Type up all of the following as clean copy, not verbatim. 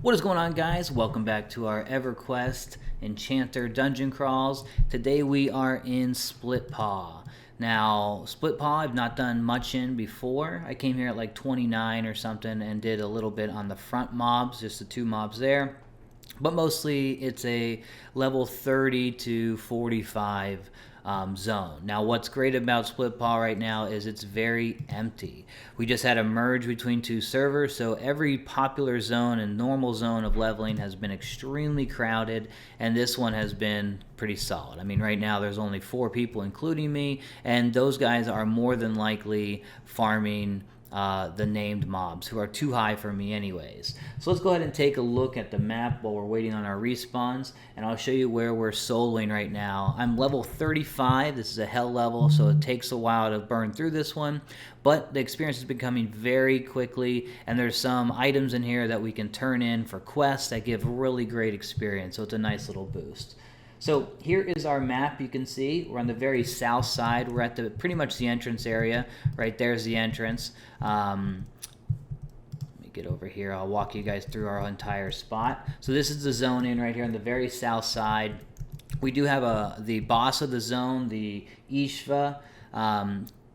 What is going on, guys? Welcome back to our EverQuest Enchanter dungeon crawls. Today we are in Split Paw. Now, Split Paw I've not done much in before. I came here at like 29 or something and did a little bit on the front mobs, just the two mobs there. But mostly it's a level 30 to 45 zone. Now, what's great about Split Paw right now is it's very empty. We just had a merge between two servers, so every popular zone and normal zone of leveling has been extremely crowded, and this one has been pretty solid. I mean, right now there's only 4 people, including me, and those guys are more than likely farming the named mobs, who are too high for me anyways. So let's go ahead and take a look at the map while we're waiting on our respawns, and I'll show you where we're soloing right now. I'm level 35. This is a hell level, so it takes a while to burn through this one, but the experience is becoming very quickly, and there's some items in here that we can turn in for quests that give really great experience, so it's a nice little boost. So here is our map. You can see we're on the very south side. We're at the pretty much the entrance area. Right there's the entrance. Let me get over here. I'll walk you guys through our entire spot. So this is the zone in right here on the very south side. We do have the boss of the zone, the Ishva.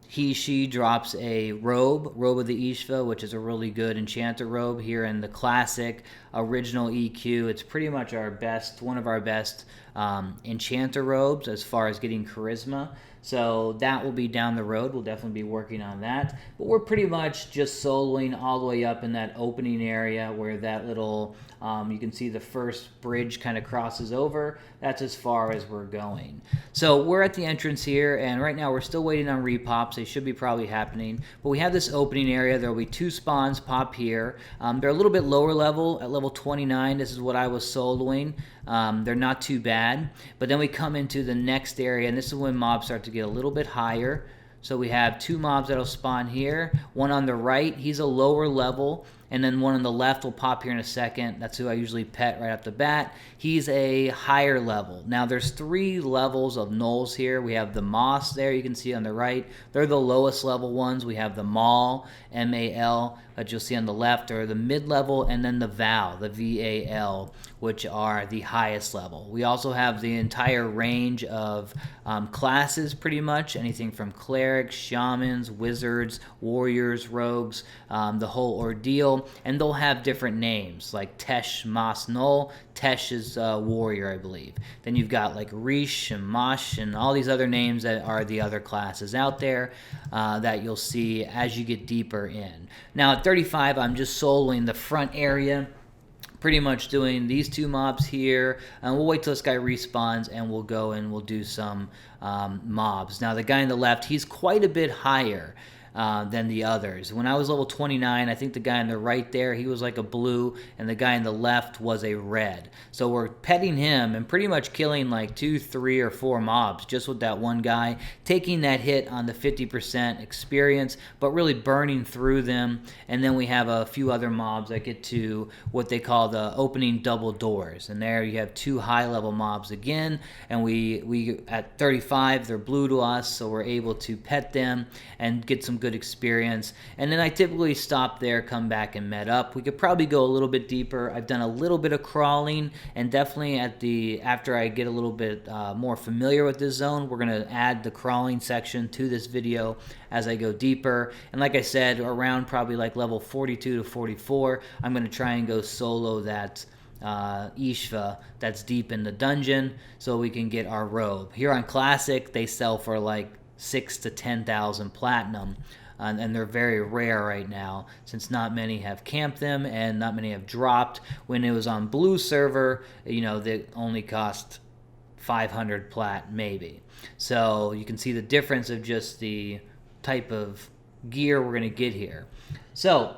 She drops a robe of the Ishva, which is a really good enchanter robe here in the classic original EQ. It's pretty much our best, one of our best enchanter robes as far as getting charisma. So that will be down the road. We'll definitely be working on that. But we're pretty much just soloing all the way up in that opening area where that little, you can see the first bridge kind of crosses over. That's as far as we're going. So we're at the entrance here, and right now we're still waiting on repops. They should be probably happening. But we have this opening area. There will be 2 spawns pop here. They're a little bit lower level. At level 29, this is what I was soloing. They're not too bad. But then we come into the next area, and this is when mobs start to get a little bit higher. So we have 2 mobs that'll spawn here. One on the right, he's a lower level, and then one on the left will pop here in a second. That's who I usually pet right off the bat. He's a higher level. Now there's 3 levels of gnolls here. We have the moss there, you can see on the right. They're the lowest level ones. We have the mal, M-A-L, that you'll see on the left, or the mid-level, and then the val, the V-A-L, which are the highest level. We also have the entire range of classes, pretty much, anything from clerics, shamans, wizards, warriors, rogues, the whole ordeal, and they'll have different names, like Tesh, Mas, Null. Tesh is warrior, I believe. Then you've got like Rish and Mosh and all these other names that are the other classes out there that you'll see as you get deeper in. Now at 35, I'm just soloing the front area, pretty much doing these 2 mobs here, and we'll wait till this guy respawns and we'll go and we'll do some mobs. Now the guy on the left, he's quite a bit higher than the others. When I was level 29, I think the guy on the right there, he was like a blue, and the guy on the left was a red. So we're petting him and pretty much killing like 2, 3, or 4 mobs just with that one guy, taking that hit on the 50% experience, but really burning through them. And then we have a few other mobs that get to what they call the opening double doors. And there you have 2 high-level mobs again, and we at 35, they're blue to us, so we're able to pet them and get some good experience. And then I typically stop there, come back and med up. We could probably go a little bit deeper. I've done a little bit of crawling, and definitely after I get a little bit more familiar with this zone, we're going to add the crawling section to this video as I go deeper. And like I said, around probably like level 42 to 44, I'm going to try and go solo that Ishva that's deep in the dungeon so we can get our robe. Here on Classic, they sell for like 6 to 10,000 platinum, and they're very rare right now since not many have camped them and not many have dropped. When it was on blue server, you know, they only cost 500 plat maybe. So you can see the difference of just the type of gear we're going to get here. So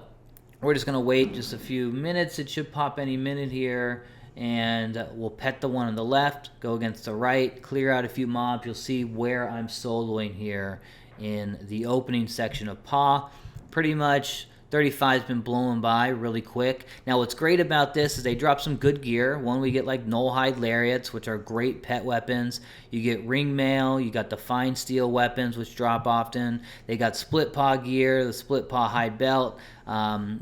we're just going to wait just a few minutes. It should pop any minute here. And we'll pet the one on the left, go against the right, clear out a few mobs. You'll see where I'm soloing here in the opening section of Paw. Pretty much 35's been blowing by really quick. Now what's great about this is they drop some good gear. One, we get like null-hide lariats, which are great pet weapons. You get ring mail, you got the fine steel weapons, which drop often. They got split paw gear, the split paw hide belt,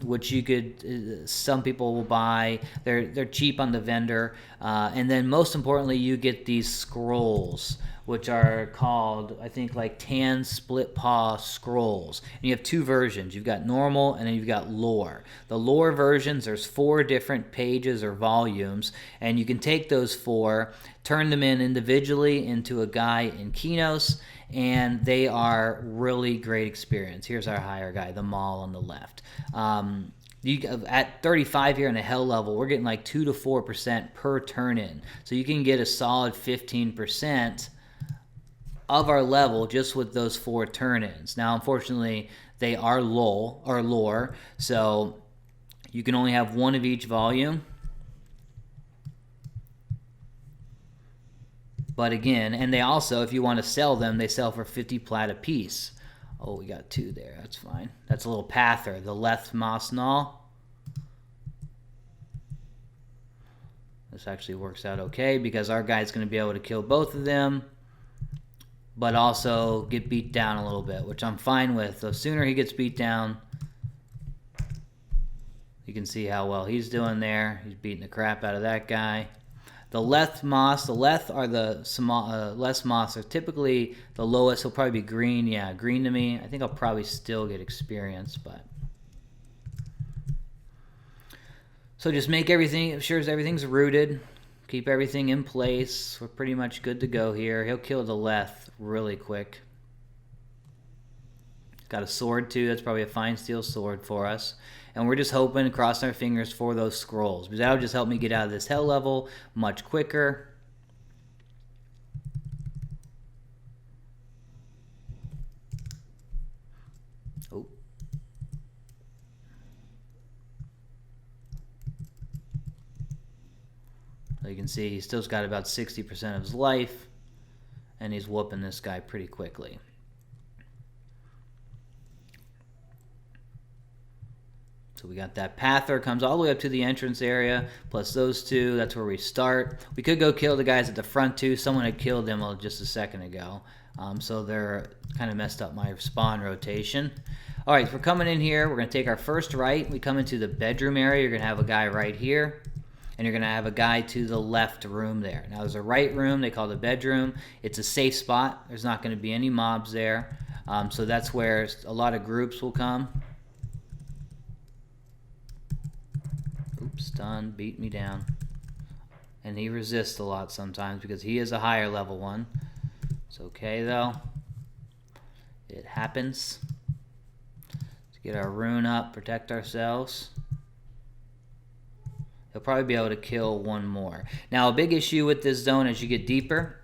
which you could, some people will buy. They're cheap on the vendor. And then most importantly, you get these scrolls, which are called, I think, like Tanned Split Paw Scrolls. And you have two versions. You've got normal and then you've got lore. The lore versions, there's 4 different pages or volumes, and you can take those 4, turn them in individually into a guy in Kinos, and they are really great experience. Here's our higher guy, the Maul on the left. At 35 here in a hell level, we're getting like 2 to 4% per turn in. So you can get a solid 15% of our level just with those 4 turn-ins. Now, unfortunately, they are lore, so you can only have 1 of each volume. But again, and they also, if you want to sell them, they sell for 50 plat a piece. Oh, we got 2 there. That's fine. That's a little Pather, the Leth Mosnall. This actually works out okay because our guy's going to be able to kill both of them, but also get beat down a little bit, which I'm fine with. The sooner he gets beat down, you can see how well he's doing there. He's beating the crap out of that guy. The Leth Moss, the Leth are the less Moss are typically the lowest. He'll probably be green. Yeah, green to me. I think I'll probably still get experience, but. So just make everything, sure as everything's rooted. Keep everything in place. We're pretty much good to go here. He'll kill the Leth really quick. Got a sword too. That's probably a fine steel sword for us. And we're just hoping, crossing our fingers for those scrolls, because that'll just help me get out of this hell level much quicker. Oh. So you can see he's still got about 60% of his life, and he's whooping this guy pretty quickly. So we got that Pather, comes all the way up to the entrance area, plus those 2. That's where we start. We could go kill the guys at the front too. Someone had killed them just a second ago. So they're kind of messed up my spawn rotation. All right, so we're coming in here. We're going to take our first right. We come into the bedroom area. You're going to have a guy right here, and you're going to have a guy to the left room there. Now, there's a right room. They call it the bedroom. It's a safe spot. There's not going to be any mobs there. So that's where a lot of groups will come. Oops, stun, beat me down. And he resists a lot sometimes because he is a higher level one. It's okay though. It happens. Let's get our rune up, protect ourselves. He'll probably be able to kill 1 more. Now, a big issue with this zone as you get deeper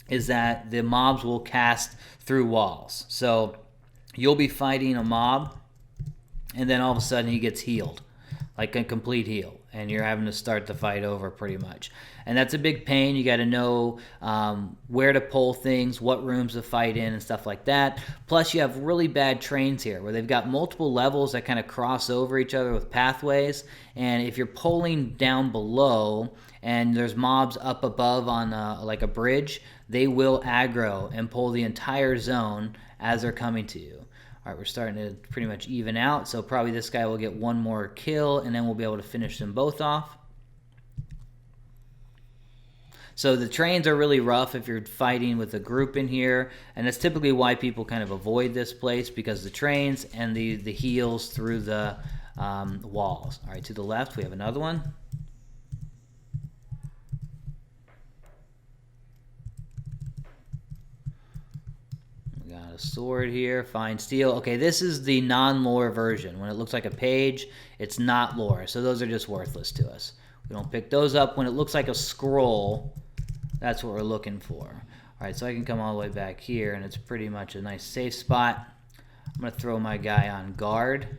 is that the mobs will cast through walls. So you'll be fighting a mob, and then all of a sudden he gets healed. Like a complete heal, and you're having to start the fight over pretty much. And that's a big pain. You got to know where to pull things, what rooms to fight in, and stuff like that. Plus, you have really bad trains here where they've got multiple levels that kind of cross over each other with pathways. And if you're pulling down below and there's mobs up above on like a bridge, they will aggro and pull the entire zone as they're coming to you. All right, we're starting to pretty much even out, so probably this guy will get 1 more kill, and then we'll be able to finish them both off. So the trains are really rough if you're fighting with a group in here, and that's typically why people kind of avoid this place, because the trains and the heals through the walls. All right, to the left, we have another one. A sword here, fine steel. Okay, this is the non-lore version. When it looks like a page, it's not lore. So those are just worthless to us. We don't pick those up. When it looks like a scroll, that's what we're looking for. All right, so I can come all the way back here, and it's pretty much a nice safe spot. I'm going to throw my guy on guard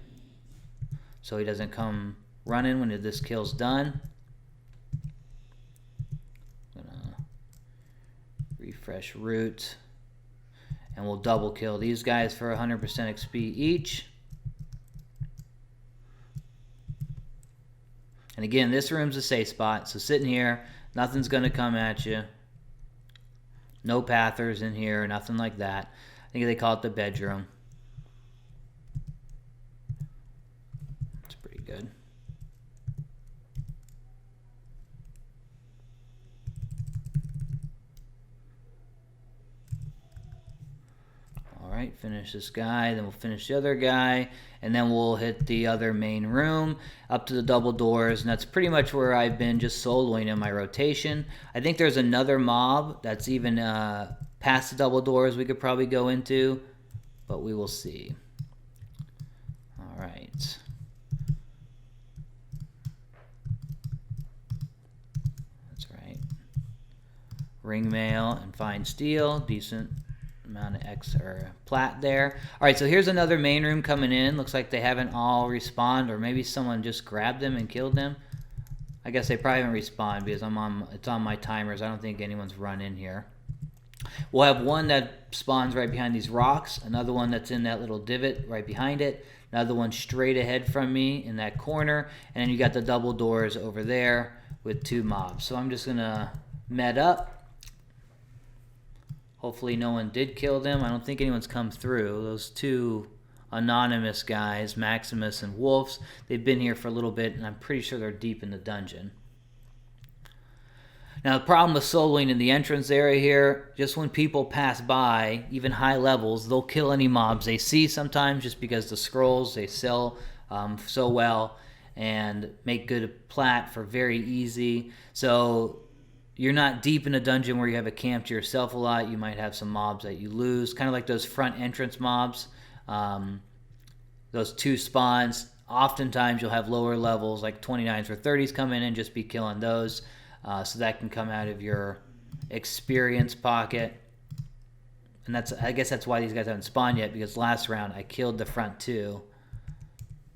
so he doesn't come running when this kill's done. I'm going to refresh root. And we'll double kill these guys for 100% XP each. And again, this room's a safe spot, so sitting here, nothing's going to come at you. No pathers in here, nothing like that. I think they call it the bedroom. It's pretty good. Alright, finish this guy, then we'll finish the other guy, and then we'll hit the other main room, up to the double doors, and that's pretty much where I've been just soloing in my rotation. I think there's another mob that's even past the double doors we could probably go into, but we will see. Alright. That's right. Ring mail and fine steel, decent amount of X or plat there. All right, so here's another main room coming in. Looks like they haven't all respawned, or maybe someone just grabbed them and killed them. I guess they probably haven't respawned because it's on my timers. I don't think anyone's run in here. We'll have one that spawns right behind these rocks, another one that's in that little divot right behind it, another one straight ahead from me in that corner, and then you got the double doors over there with 2 mobs. So I'm just gonna med up. Hopefully no one did kill them. I don't think anyone's come through. Those 2 anonymous guys, Maximus and Wolves, they've been here for a little bit, and I'm pretty sure they're deep in the dungeon. Now, the problem with soloing in the entrance area here, just when people pass by, even high levels, they'll kill any mobs they see sometimes just because the scrolls, they sell so well and make good plat for very easy. So you're not deep in a dungeon where you have a camp to yourself a lot. You might have some mobs that you lose, kind of like those front entrance mobs. Those 2 spawns, oftentimes you'll have lower levels like 29s or 30s come in and just be killing those. So that can come out of your experience pocket. And I guess that's why these guys haven't spawned yet, because last round I killed the front 2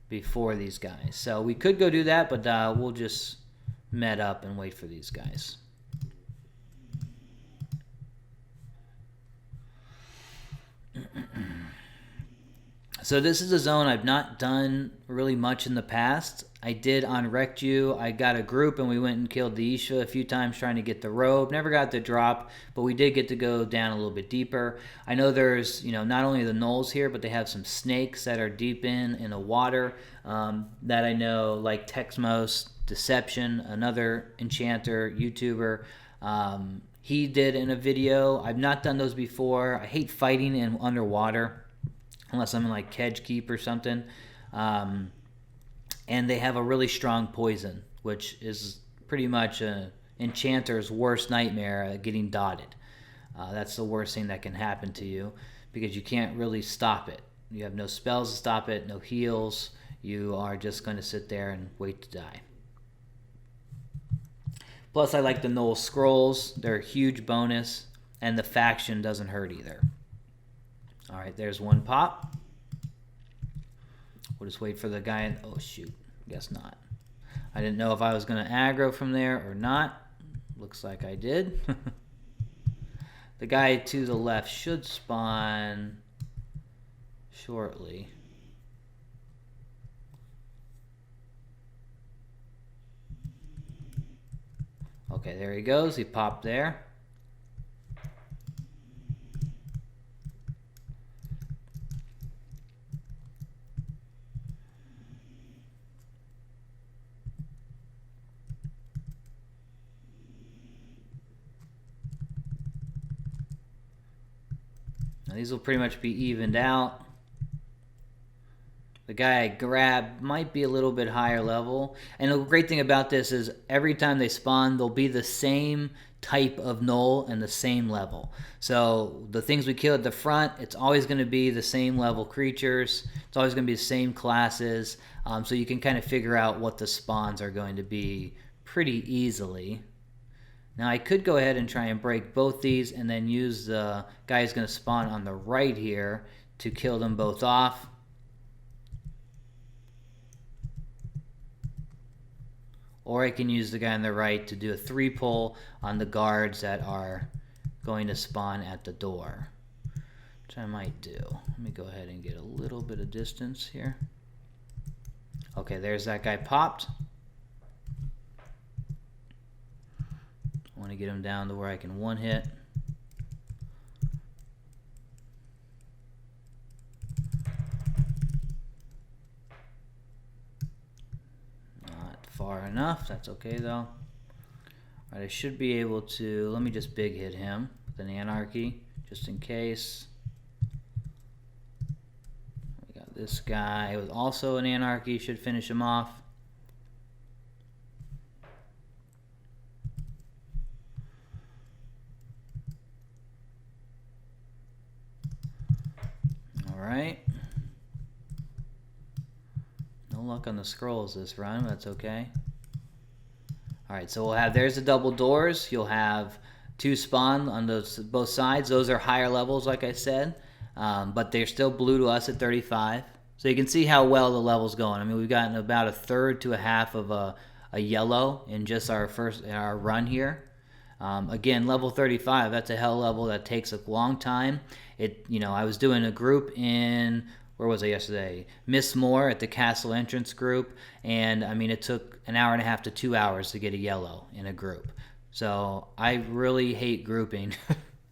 before these guys. So we could go do that, but we'll just med up and wait for these guys. So this is a zone I've not done really much in the past. I did on Rectu. I got a group and we went and killed the Isha a few times trying to get the robe. Never got the drop, but we did get to go down a little bit deeper. I know there's, not only the gnolls here, but they have some snakes that are deep in the water that I know, like Texmos, Deception, another Enchanter, YouTuber. He did in a video. I've not done those before. I hate fighting in underwater unless I'm in like Kedge Keep or something. And they have a really strong poison, which is pretty much an Enchanter's worst nightmare, getting dotted. That's the worst thing that can happen to you because you can't really stop it. You have no spells to stop it, no heals. You are just going to sit there and wait to die. Plus, I like the Gnoll Scrolls. They're a huge bonus, and the faction doesn't hurt either. All right, there's one pop. We'll just wait for the guy. Oh, shoot. Guess not. I didn't know if I was going to aggro from there or not. Looks like I did. The guy to the left should spawn shortly. Okay, there he goes. He popped there. Now, these will pretty much be evened out. The guy I grabbed might be a little bit higher level. And the great thing about this is every time they spawn, they'll be the same type of gnoll and the same level. So the things we kill at the front, it's always going to be the same level creatures. It's always going to be the same classes. So you can kind of figure out what the spawns are going to be pretty easily. Now I could go ahead and try and break both these and then use the guy who's going to spawn on the right here to kill them both off. Or I can use the guy on the right to do a 3-pull on the guards that are going to spawn at the door, which I might do. Let me go ahead and get a little bit of distance here. Okay, there's that guy popped. I want to get him down to where I can one hit. Not far enough. That's okay though. Alright, I should be able to, let me just big hit him with an Anarchy, just in case. We got this guy with also an Anarchy, should finish him off. Alright. No luck on the scrolls this run, that's okay. Alright, so we'll have, there's the double doors. You'll have 2 spawn on both sides. Those are higher levels, like I said. But they're still blue to us at 35. So you can see how well the level's going. I mean, we've gotten about a third to a half of a yellow in just our run here. Again, level 35, that's a hell level that takes a long time. I was doing a group in, where was I yesterday? Miss Moore at the Castle Entrance group, and I mean, it took an hour and a half to 2 hours to get a yellow in a group. So I really hate grouping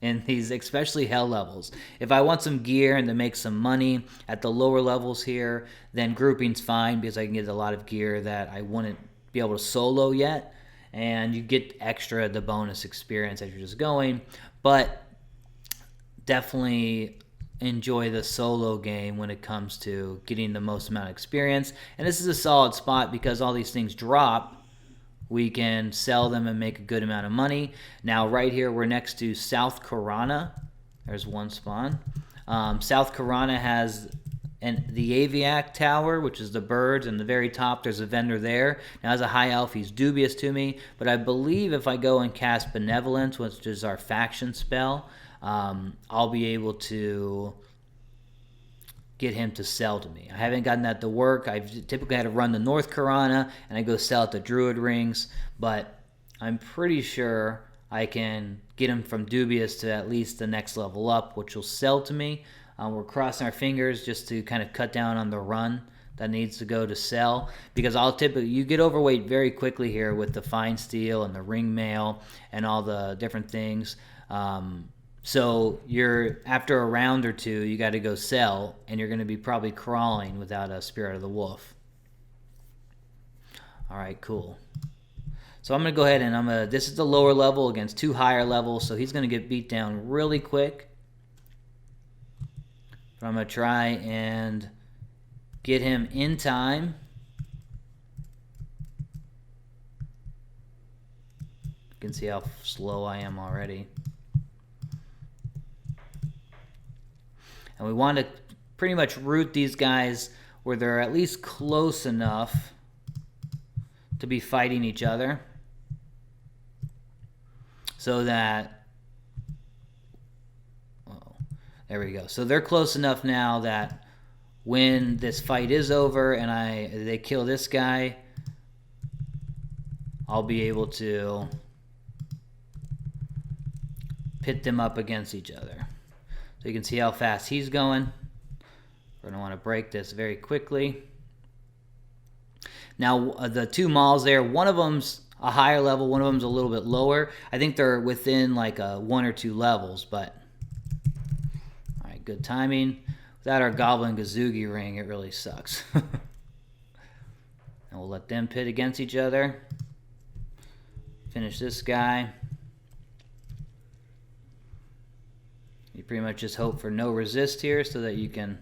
in these, especially hell levels. If I want some gear and to make some money at the lower levels here, then grouping's fine because I can get a lot of gear that I wouldn't be able to solo yet, and you get extra the bonus experience as you're just going. But definitely enjoy the solo game when it comes to getting the most amount of experience. And this is a solid spot because all these things drop. We can sell them and make a good amount of money. Now right here we're next to South Karana. There's one spawn. South Karana has the Aviac Tower, which is the birds, and the very top there's a vendor there. Now as a high elf he's dubious to me, but I believe if I go and cast Benevolence, which is our faction spell, I'll be able to get him to sell to me. I haven't gotten that to work. I've typically had to run the North Karana and I go sell at the Druid Rings, but I'm pretty sure I can get him from dubious to at least the next level up, which will sell to me. We're crossing our fingers just to kind of cut down on the run that needs to go to sell, because you get overweight very quickly here with the fine steel and the ring mail and all the different things. So after a round or two, you got to go sell, and you're going to be probably crawling without a Spirit of the Wolf. All right, cool. So I'm going to go ahead and this is the lower level against 2 higher levels, so he's going to get beat down really quick. But I'm going to try and get him in time. You can see how slow I am already. And we want to pretty much root these guys where they're at least close enough to be fighting each other. So that, there we go. So they're close enough now that when this fight is over and they kill this guy, I'll be able to pit them up against each other. So you can see how fast he's going. We're going to want to break this very quickly. Now, the 2 mauls there, one of them's a higher level, one of them's a little bit lower. I think they're within like 1 or 2 levels, but all right, good timing. Without our Goblin Gazugi ring, it really sucks. And we'll let them pit against each other. Finish this guy. You pretty much just hope for no resist here so that you can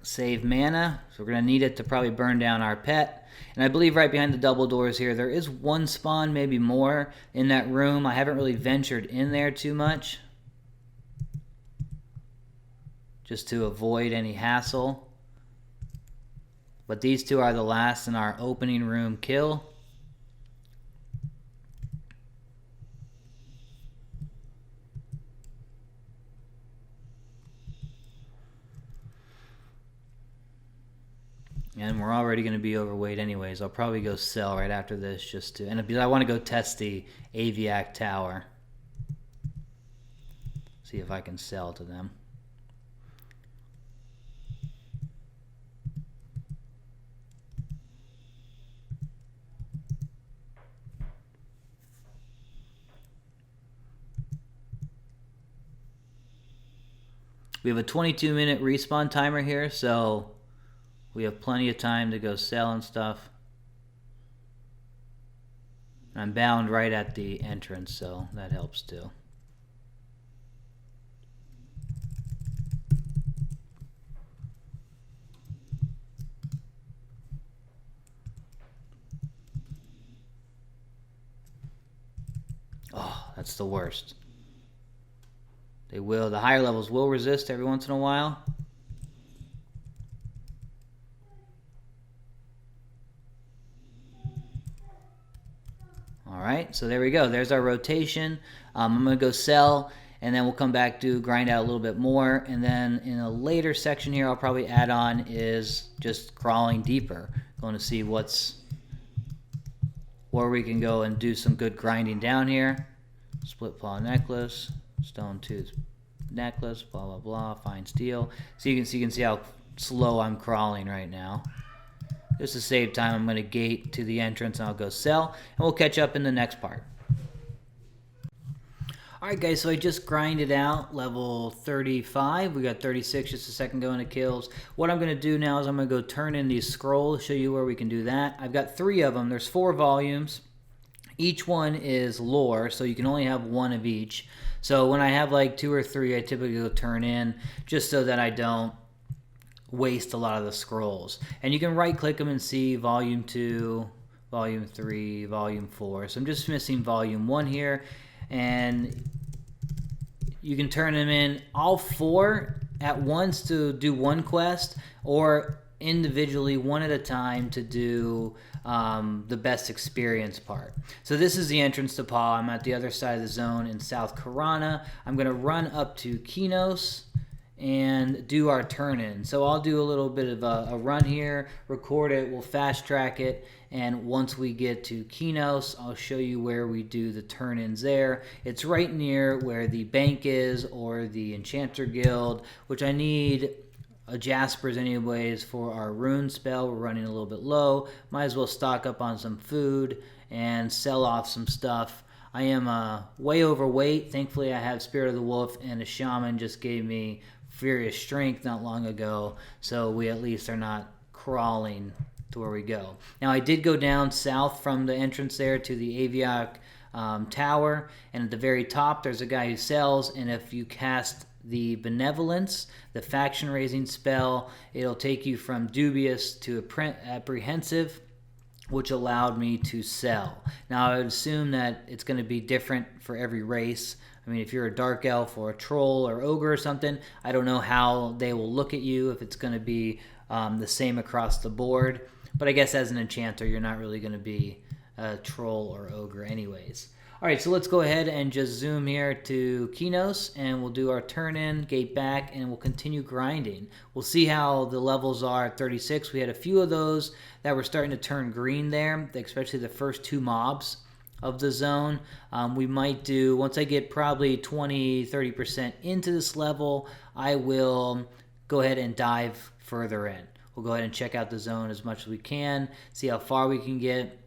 save mana. So we're going to need it to probably burn down our pet. And I believe right behind the double doors here, there is 1 spawn, maybe more, in that room. I haven't really ventured in there too much, just to avoid any hassle. But these 2 are the last in our opening room kill. And we're already going to be overweight anyways. I'll probably go sell right after this just to... And I want to go test the Aviac Tower. See if I can sell to them. We have a 22-minute respawn timer here, so we have plenty of time to go sell and stuff. I'm bound right at the entrance, so that helps too. Oh, that's the worst. The higher levels will resist every once in a while. All right, so there we go. There's our rotation. I'm going to go sell, and then we'll come back to grind out a little bit more. And then in a later section here, I'll probably add on is just crawling deeper. Going to see where we can go and do some good grinding down here. Split paw necklace, stone tooth necklace, blah, blah, blah, fine steel. So you can see how slow I'm crawling right now. Just to save time, I'm going to gate to the entrance and I'll go sell, and we'll catch up in the next part. Alright guys, so I just grinded out level 35. We got 36 just a second ago into kills. What I'm going to do now is I'm going to go turn in these scrolls, show you where we can do that. I've got 3 of them. There's 4 volumes. Each one is lore, so you can only have 1 of each. So when I have like 2 or 3, I typically go turn in just so that I don't waste a lot of the scrolls. And you can right click them and see volume 2, volume 3, volume 4. So I'm just missing volume 1 here, and you can turn them in all 4 at once to do 1 quest, or individually 1 at a time to do the best experience part. So this is the entrance to Paw. I'm at the other side of the zone in South Karana. I'm going to run up to Kinos and do our turn-in. So I'll do a little bit of a run here, record it, we'll fast track it, and once we get to Kinos, I'll show you where we do the turn-ins there. It's right near where the bank is, or the Enchanter Guild, which I need a Jaspers anyways for our rune spell. We're running a little bit low. Might as well stock up on some food and sell off some stuff. I am way overweight. Thankfully I have Spirit of the Wolf, and a shaman just gave me Furious Strength not long ago, so we at least are not crawling to where we go. Now I did go down south from the entrance there to the Aviac Tower, and at the very top there's a guy who sells, and if you cast the Benevolence, the faction raising spell, it'll take you from dubious to apprehensive, which allowed me to sell. Now I would assume that it's going to be different for every race. I mean, if you're a dark elf or a troll or ogre or something, I don't know how they will look at you, if it's going to be the same across the board. But I guess as an enchanter, you're not really going to be a troll or ogre anyways. All right, so let's go ahead and just zoom here to Kinos, and we'll do our turn in, gate back, and we'll continue grinding. We'll see how the levels are at 36. We had a few of those that were starting to turn green there, especially the first 2 mobs of the zone. We might do, once I get probably 20-30% into this level, I will go ahead and dive further in. We'll go ahead and check out the zone as much as we can, see how far we can get.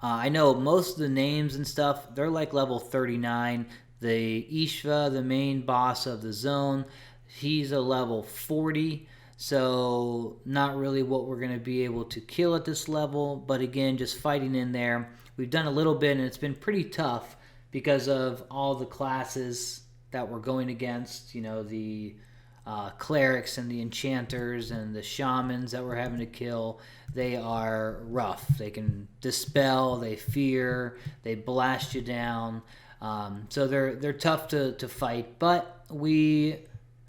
I know most of the names and stuff, they're like level 39. The Ishva, the main boss of the zone, he's a level 40. So not really what we're going to be able to kill at this level. But again, just fighting in there. We've done a little bit, and it's been pretty tough because of all the classes that we're going against. You know, the clerics and the enchanters and the shamans that we're having to kill. They are rough. They can dispel, they fear, they blast you down. So they're tough to fight, but we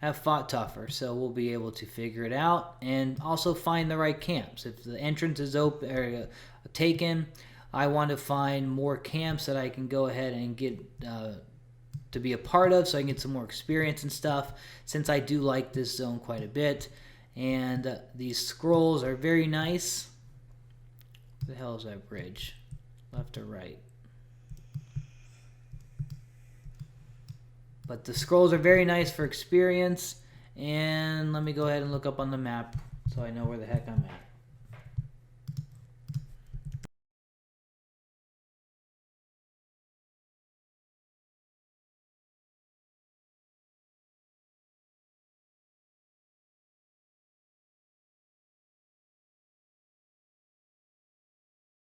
have fought tougher, so we'll be able to figure it out and also find the right camps. If the entrance is open or taken, I want to find more camps that I can go ahead and get to be a part of, so I can get some more experience and stuff, since I do like this zone quite a bit. And these scrolls are very nice. What the hell is that bridge? Left or right? But the scrolls are very nice for experience. And let me go ahead and look up on the map so I know where the heck I'm at.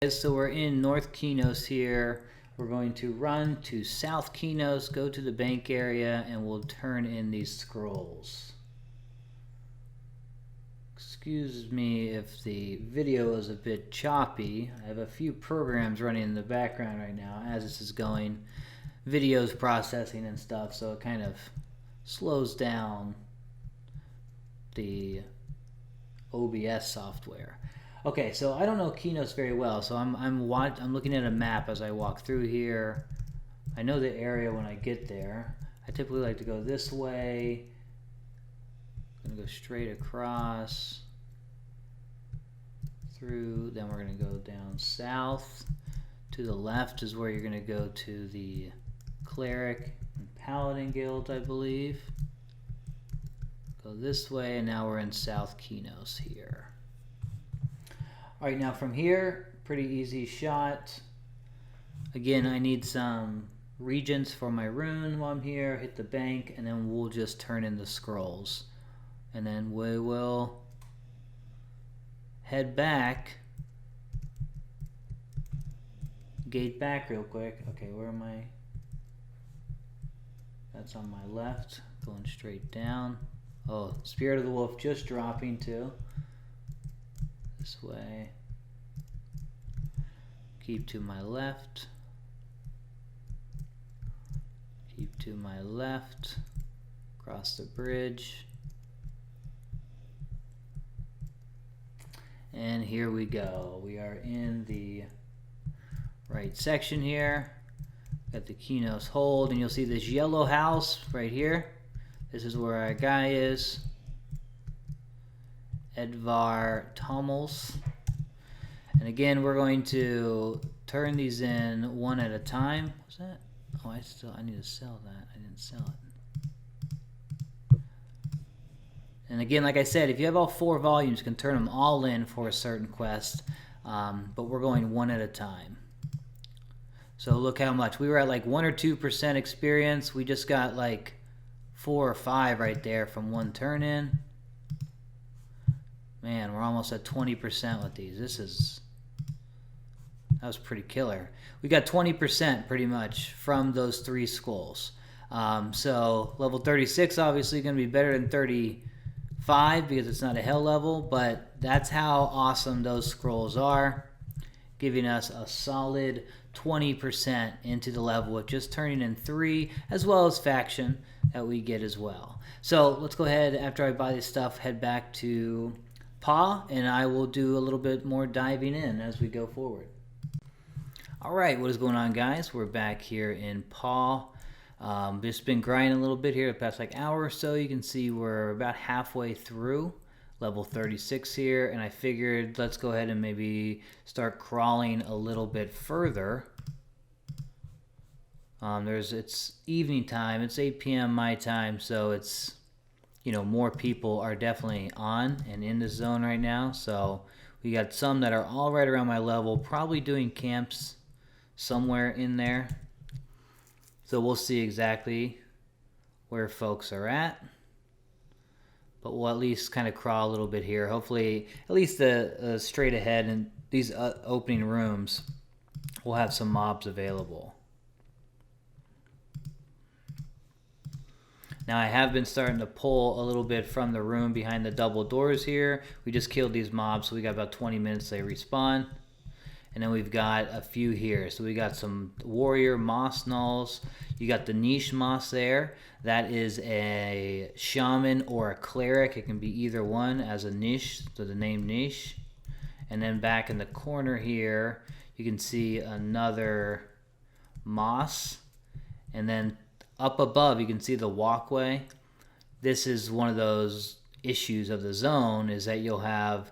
So we're in North Kinos here. We're going to run to South Kinos, go to the bank area, and we'll turn in these scrolls. Excuse me if the video is a bit choppy. I have a few programs running in the background right now as this is going. Video's processing and stuff, so it kind of slows down the OBS software. Okay, so I don't know Kinos very well, so I'm looking at a map as I walk through here. I know the area when I get there. I typically like to go this way. I'm gonna go straight across through, then we're gonna go down south. To the left is where you're gonna go to the Cleric and Paladin Guild, I believe. Go this way, and now we're in South Kinos here. Alright, now from here, pretty easy shot. Again, I need some regents for my rune while I'm here. Hit the bank, and then we'll just turn in the scrolls. And then we will head back. Gate back real quick. Okay, where am I? That's on my left. Going straight down. Oh, Spirit of the Wolf just dropping too. This way. Keep to my left. Keep to my left. Cross the bridge. And here we go. We are in the right section here. Got the Kinos hold, and you'll see this yellow house right here. This is where our guy is. Edvar Tommels. And again, we're going to turn these in one at a time. What's that? Oh, I need to sell that. I didn't sell it. And again, like I said, if you have all 4 volumes, you can turn them all in for a certain quest. But we're going one at a time. So look how much. We were at like 1 or 2% experience. We just got like 4 or 5 right there from one turn in. Man, we're almost at 20% with these. That was pretty killer. We got 20% pretty much from those 3 skulls. So level 36 obviously going to be better than 35 because it's not a hell level, but that's how awesome those scrolls are, giving us a solid 20% into the level with just turning in 3, as well as faction that we get as well. So let's go ahead, after I buy this stuff, head back to Paw, and I will do a little bit more diving in as we go forward. Alright, what is going on, guys? We're back here in Paw. Just been grinding a little bit here the past like hour or so. You can see we're about halfway through level 36 here, and I figured let's go ahead and maybe start crawling a little bit further. It's evening time. It's 8 p.m. my time, so it's, you know, more people are definitely on and in this zone right now. So we got some that are all right around my level, probably doing camps somewhere in there. So we'll see exactly where folks are at. But we'll at least kind of crawl a little bit here. Hopefully, at least straight ahead in these opening rooms, we'll have some mobs available. Now, I have been starting to pull a little bit from the room behind the double doors here. We just killed these mobs, so we got about 20 minutes they respawn. And then we've got a few here. So we got some warrior moss gnolls. You got the niche moss there. That is a shaman or a cleric. It can be either one as a niche, so the name niche. And then back in the corner here, you can see another moss. And then up above, you can see the walkway. This is one of those issues of the zone, is that you'll have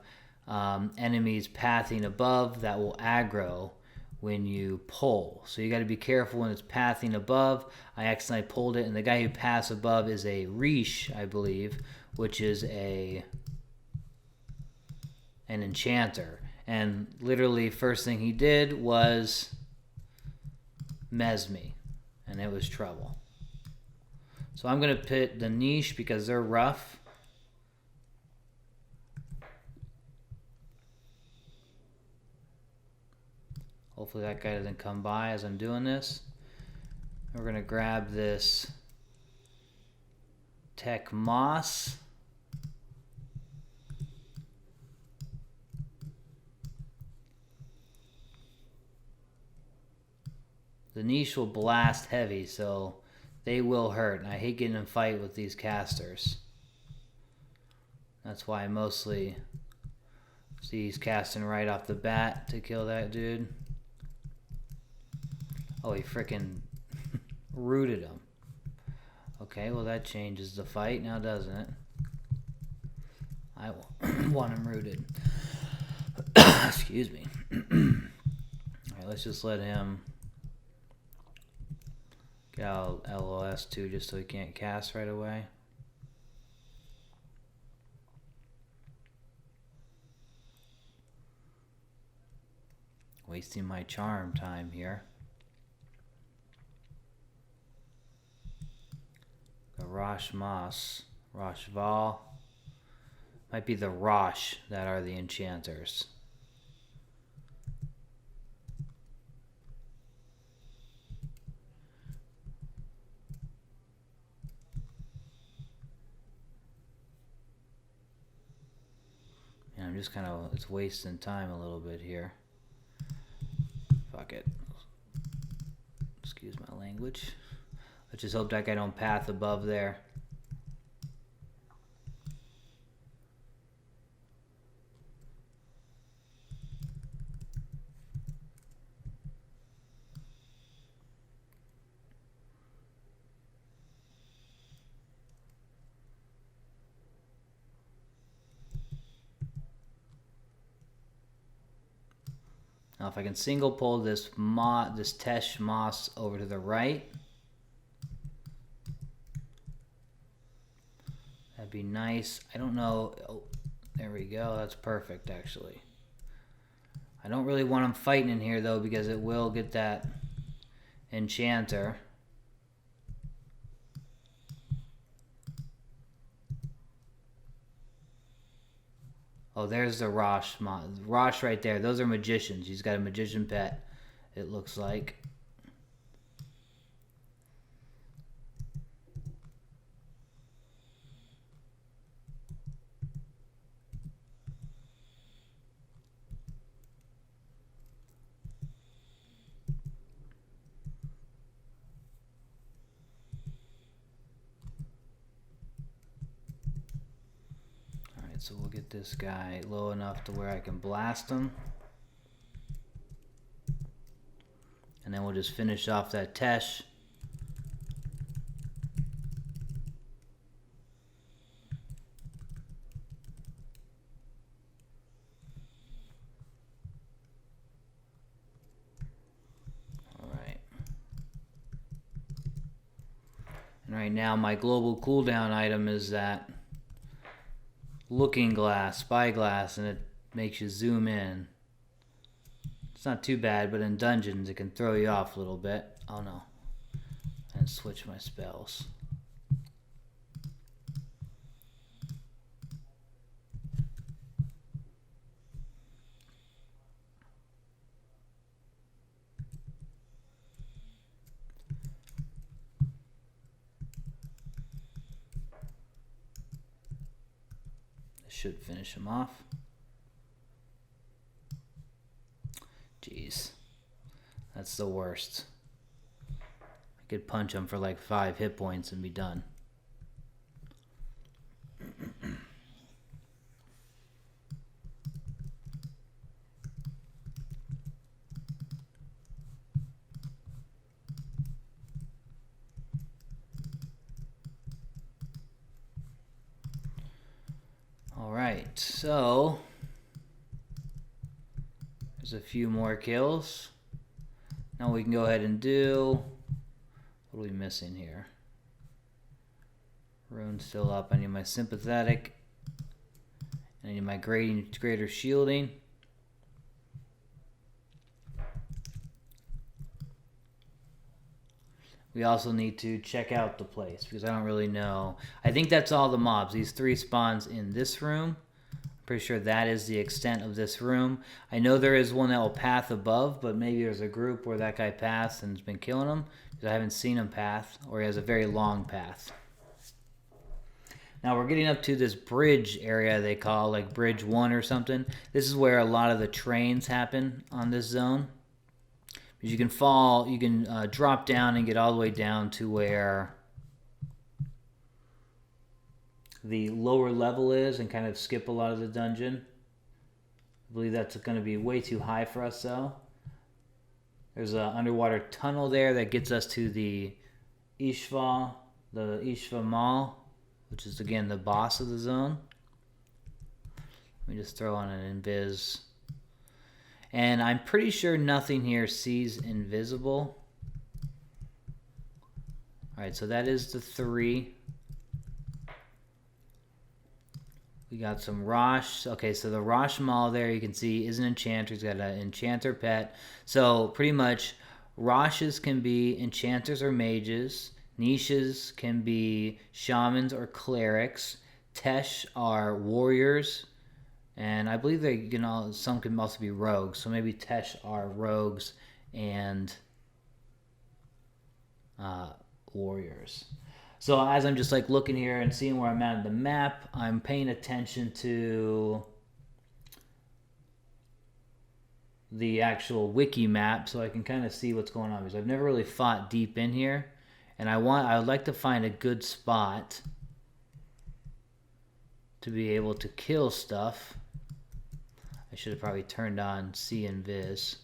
enemies pathing above that will aggro when you pull. So you got to be careful when it's pathing above. I accidentally pulled it, and the guy who passed above is a Riche, I believe, which is an Enchanter. And literally first thing he did was mez me, and it was trouble. So I'm going to pit the niche because they're rough. Hopefully that guy doesn't come by as I'm doing this. We're going to grab this Tech Moss. The niche will blast heavy, so they will hurt. And I hate getting in a fight with these casters. That's why I mostly see he's casting right off the bat to kill that dude. Oh, he frickin' rooted him. Okay, well that changes the fight now, doesn't it? I want him rooted. Excuse me. Alright, let's just let him get out LOS too, just so he can't cast right away. Wasting my charm time here. The Rosh Moss. Roshval. Might be the Rosh that are the enchanters. And I'm just kind of, it's wasting time a little bit here. Fuck it. Excuse my language. Let's just hope that guy don't path above there. Now if I can single pull this Tesh Moss over to the right, that'd be nice. I don't know. Oh, there we go. That's perfect, actually. I don't really want him fighting in here, though, because it will get that Enchanter. Oh, there's the Rosh. Rosh right there. Those are magicians. He's got a magician pet, it looks like. So we'll get this guy low enough to where I can blast him. And then we'll just finish off that Tesh. Alright. And right now my global cooldown item is that looking glass, spyglass, and it makes you zoom in. It's not too bad, but in dungeons it can throw you off a little bit. Oh no. And switch my spells. Should finish him off. Jeez. That's the worst. I could punch him for like 5 hit points and be done. Alright, so there's a few more kills. Now we can go ahead and do, what are we missing here? Rune's still up. I need my sympathetic. I need my greater shielding. We also need to check out the place because I don't really know. I think that's all the mobs. These 3 spawns in this room. I'm Pretty sure that is the extent of this room. I know there is one that will path above, but maybe there's a group where that guy passed and has been killing them, because I haven't seen him path, or he has a very long path. Now we're getting up to this bridge area they call like Bridge 1 or something. This is where a lot of the trains happen on this zone. You can fall, you can drop down and get all the way down to where the lower level is and kind of skip a lot of the dungeon. I believe that's going to be way too high for us though. There's an underwater tunnel there that gets us to the Ishva Mall, which is again the boss of the zone. Let me just throw on an invis. And I'm pretty sure nothing here sees invisible. Alright, so that is the 3. We got some Rosh. Okay, so the Rosh Mall there you can see is an Enchanter. He's got an Enchanter pet. So pretty much Roshes can be Enchanters or Mages. Niches can be Shamans or Clerics. Tesh are Warriors. And I believe they some can also be Rogues. So maybe Tesh are Rogues and Warriors. So as I'm just like looking here and seeing where I'm at on the map, I'm paying attention to the actual wiki map so I can kind of see what's going on, because I've never really fought deep in here, and I would like to find a good spot to be able to kill stuff. I should have probably turned on See and Viz.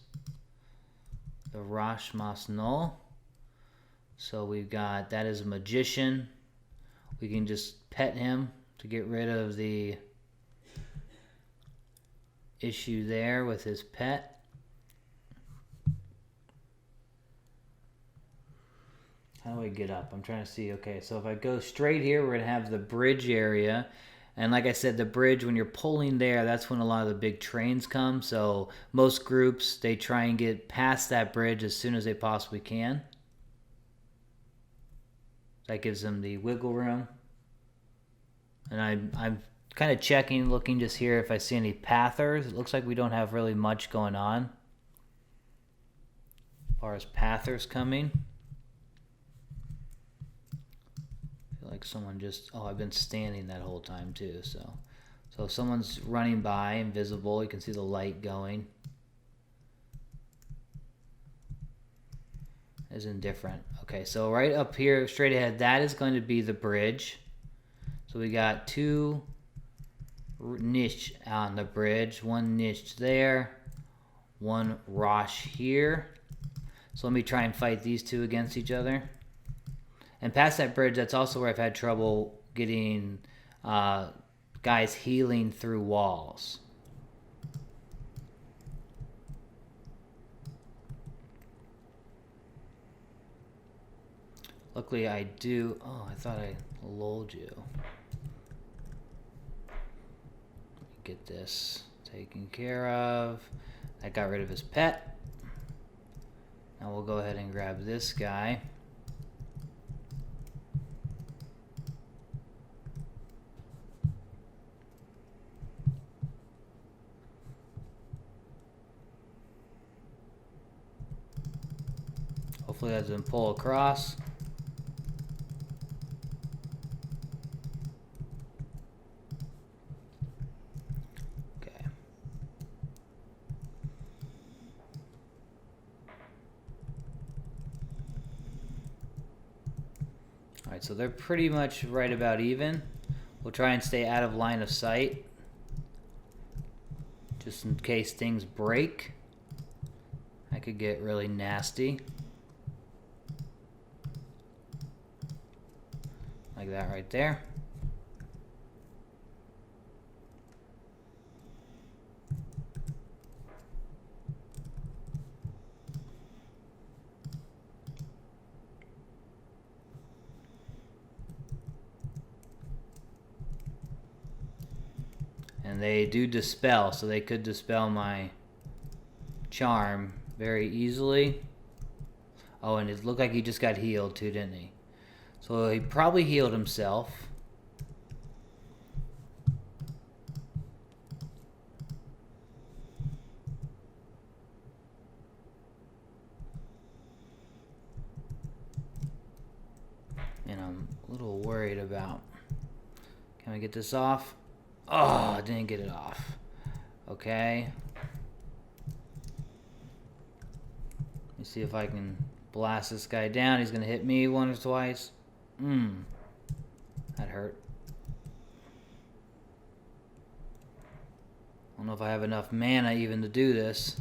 The Rosh Mas Null. So we've got, that is a magician. We can just pet him to get rid of the issue there with his pet. How do I get up? I'm trying to see. Okay, so if I go straight here, we're going to have the bridge area. And like I said, the bridge, when you're pulling there, that's when a lot of the big trains come. So most groups, they try and get past that bridge as soon as they possibly can. That gives them the wiggle room. And I'm kind of checking, looking just here if I see any pathers. It looks like we don't have really much going on as far as pathers coming. I feel like someone just, oh, I've been standing that whole time too. So if someone's running by, invisible, you can see the light going. Is indifferent. Okay, so right up here, straight ahead, that is going to be the bridge. So we got 2 niche on the bridge, 1 niche there, 1 Rosh here. So let me try and fight these 2 against each other. And past that bridge, that's also where I've had trouble getting guys healing through walls. Luckily I do. Oh, I thought I lulled you. Get this taken care of. I got rid of his pet. Now we'll go ahead and grab this guy. Hopefully that doesn't pull across. Alright, so they're pretty much right about even. We'll try and stay out of line of sight, just in case things break. That could get really nasty. Like that right there. And they do dispel, so they could dispel my charm very easily. Oh, and it looked like he just got healed too, didn't he? So he probably healed himself. about. Can we get this off? Oh, I didn't get it off. Okay. Let me see if I can blast this guy down. He's going to hit me once or twice. That hurt. I don't know if I have enough mana even to do this.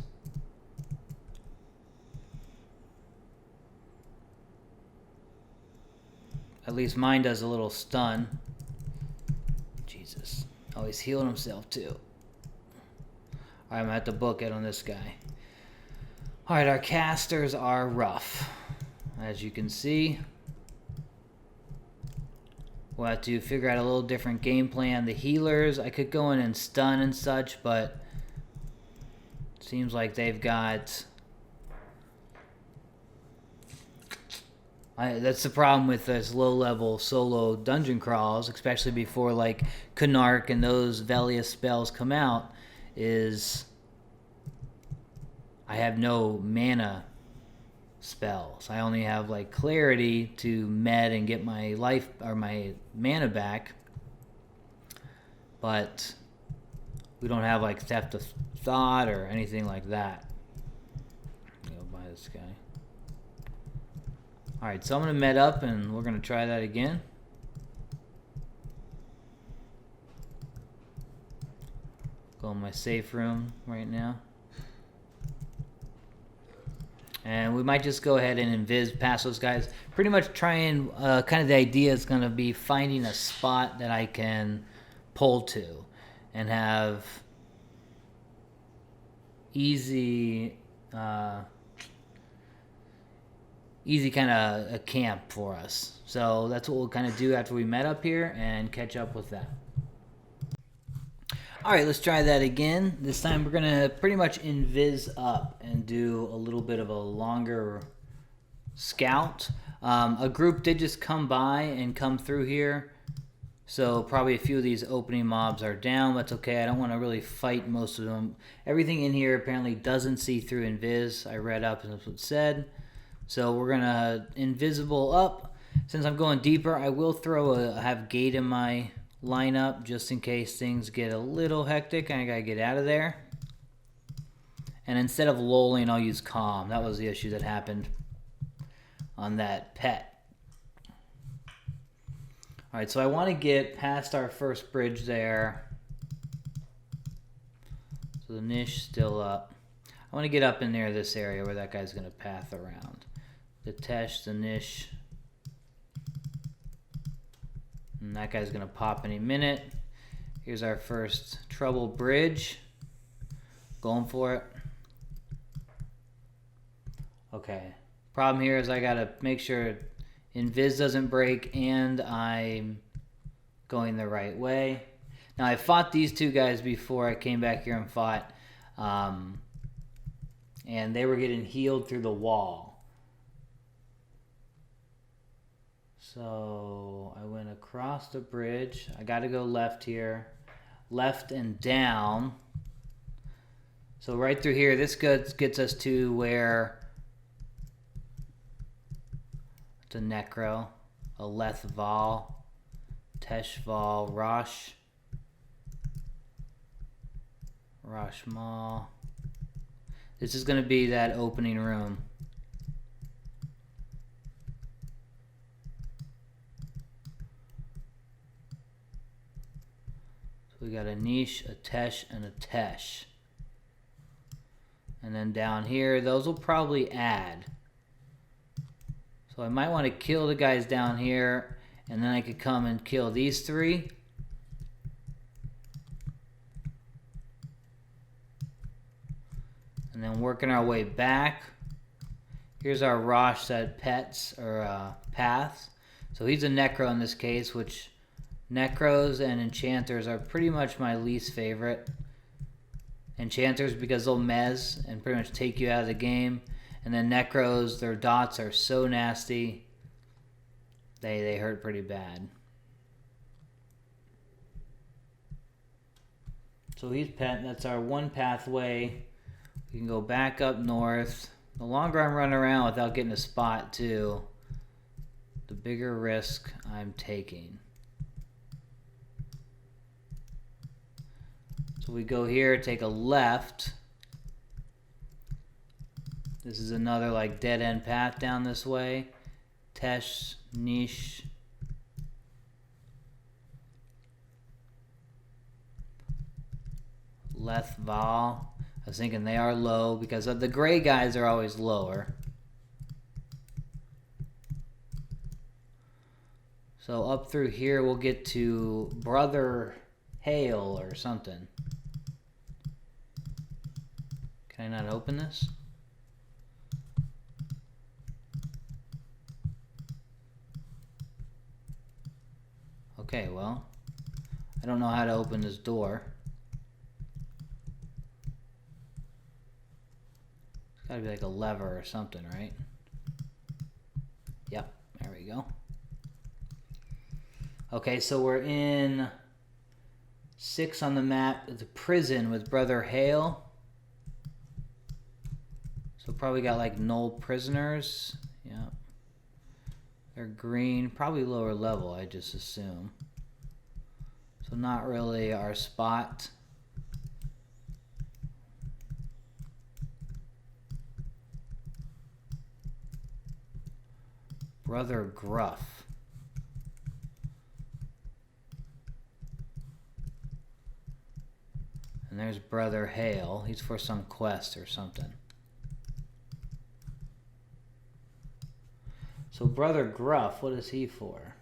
At least mine does a little stun. Jesus. Oh, he's healing himself too. Alright, I'm gonna have to book it on this guy. Alright, our casters are rough. As you can see. We'll have to figure out a little different game plan. The healers, I could go in and stun and such, but it seems like they've got... that's the problem with this low-level solo dungeon crawls, especially before like Canark and those Velious spells come out, is I have no mana spells. I only have like Clarity to med and get my life or my mana back, but we don't have like Theft of Thought or anything like that. Go buy this guy. Alright, so I'm going to med up and we're going to try that again. Go in my safe room right now. And we might just go ahead and invis past those guys. Pretty much trying, kind of the idea is going to be finding a spot that I can pull to and have easy... easy kind of a camp for us. So that's what we'll kind of do after we met up here and catch up with that. Alright, let's try that again. This time we're going to pretty much invis up and do a little bit of a longer scout. A group did just come by and come through here. So probably a few of these opening mobs are down. That's okay. I don't want to really fight most of them. Everything in here apparently doesn't see through invis. I read up and that's what it said. So we're going to invisible up. Since I'm going deeper, I will have gate in my lineup just in case things get a little hectic and I got to get out of there. And instead of lulling, I'll use calm. That was the issue that happened on that pet. Alright, so I want to get past our first bridge there. So the niche still up. I want to get up in there, this area where that guy's going to path around. The Tesh, the niche. And that guy's going to pop any minute. Here's our first trouble bridge. Going for it. Okay. Problem here is I got to make sure invis doesn't break and I'm going the right way. Now I fought these two guys before I came back here and fought. And they were getting healed through the wall. So I went across the bridge. I got to go left here. Left and down. So right through here, this gets us to where it's a Necro, a Leth Val, Tesh Val, Rosh Maul. This is going to be that opening room. So we got a niche, a Tesh, and a Tesh. And then down here, those will probably add. So I might want to kill the guys down here, and then I could come and kill these three. And then working our way back. Here's our Rosh set pets, or paths. So he's a Necro in this case, which Necros and Enchanters are pretty much my least favorite. Enchanters because they'll mez and pretty much take you out of the game. And then Necros, their dots are so nasty. They hurt pretty bad. So he's pet. That's our one pathway. We can go back up north. The longer I'm running around without getting a spot too, the bigger risk I'm taking. So we go here, take a left. This is another like dead end path down this way. Tesh, niche. Leth Val. I was thinking they are low because the gray guys are always lower. So up through here we'll get to Brother Hale or something. Can I not open this? Okay, well, I don't know how to open this door. It's gotta be like a lever or something, right? Yep, there we go. Okay, so we're in 6 on the map, the prison with Brother Hale. So probably got like null prisoners. Yep. They're green, probably lower level, I just assume. So not really our spot. Brother Gruff. And there's Brother Hale. He's for some quest or something. So Brother Gruff, what is he for?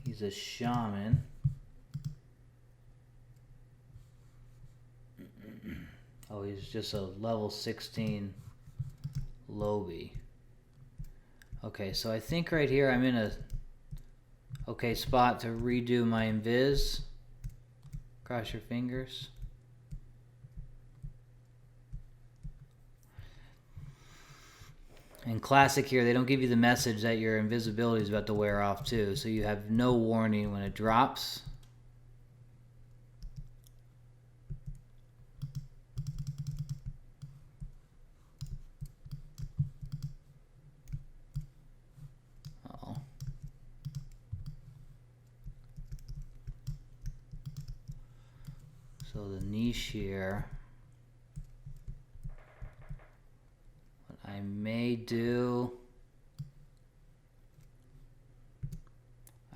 He's a shaman. Oh, he's just a level 16 Lobby. Okay, so I think right here I'm in a okay spot to redo my invis. Cross your fingers. In Classic here, they don't give you the message that your invisibility is about to wear off too, so you have no warning when it drops. Uh-oh. So the niche here. I may do.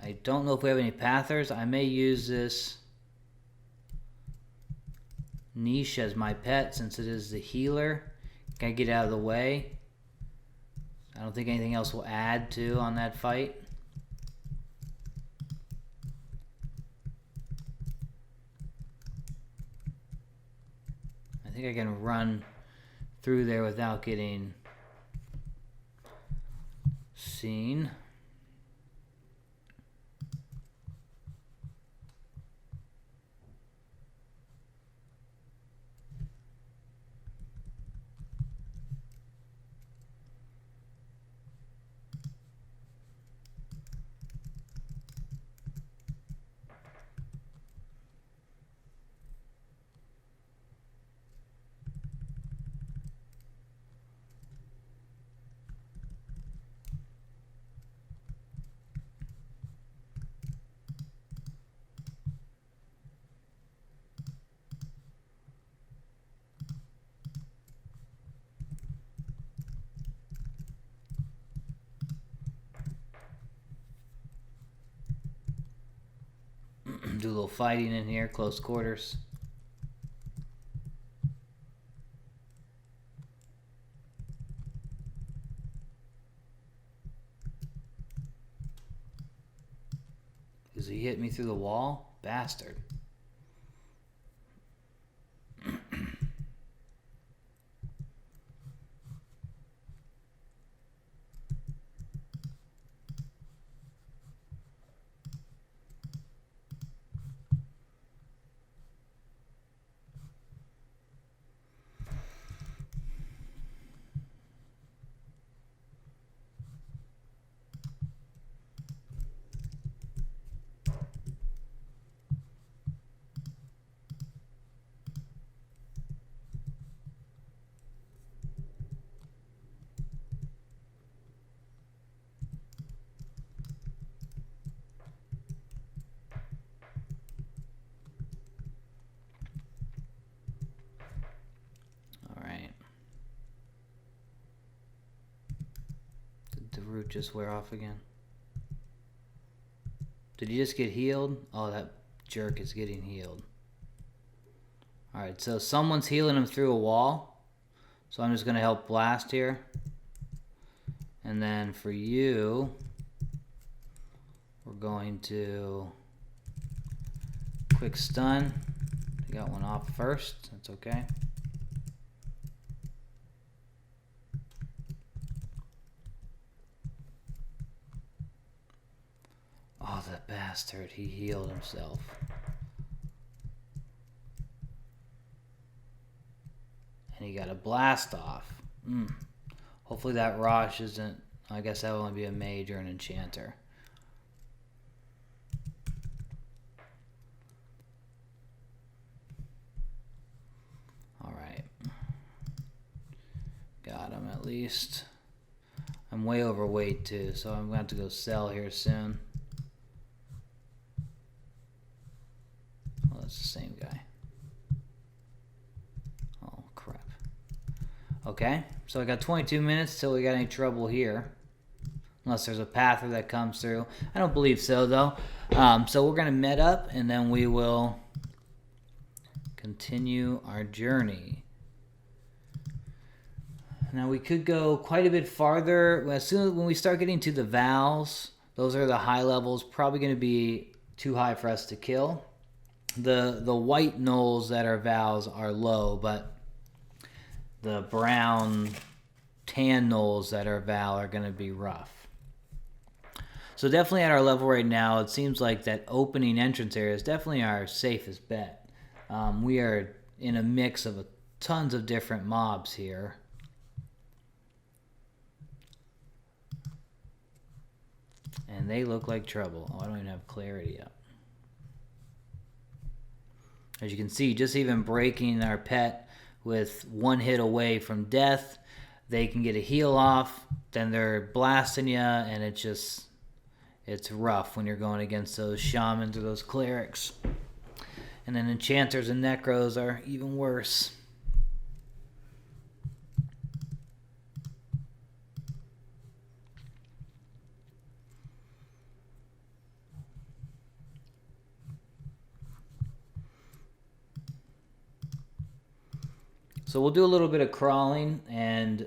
I don't know if we have any pathers. I may use this niche as my pet since it is the healer. Can I get out of the way? I don't think anything else will add to on that fight. I think I can run through there without getting seen. Do a little fighting in here, close quarters. Does he hit me through the wall? Bastard. root just wear off again? Did he just get healed? Oh, that jerk is getting healed. Alright, so someone's healing him through a wall. So I'm just going to help blast here. And then for you, we're going to quick stun. I got one off first. That's okay. Oh, that bastard. He healed himself. And he got a blast off. Hopefully that Rosh isn't... I guess that will only be a mage or an enchanter. Alright. Got him at least. I'm way overweight too, so I'm going to have to go sell here soon. Oh, that's the same guy. Oh, crap. Okay, so I got 22 minutes till we got any trouble here. Unless there's a pather that comes through. I don't believe so, though. So we're going to met up, and then we will continue our journey. Now, we could go quite a bit farther. As soon as when we start getting to the vowels, those are the high levels. Probably going to be too high for us to kill. The white gnolls that are vowels are low, but the brown tan gnolls that are val are going to be rough. So definitely at our level right now, it seems like that opening entrance area is definitely our safest bet. We are in a mix of tons of different mobs here. And they look like trouble. Oh, I don't even have clarity up. As you can see, just even breaking our pet with one hit away from death, they can get a heal off, then they're blasting you, and it's rough when you're going against those shamans or those clerics. And then enchanters and necros are even worse. So we'll do a little bit of crawling, and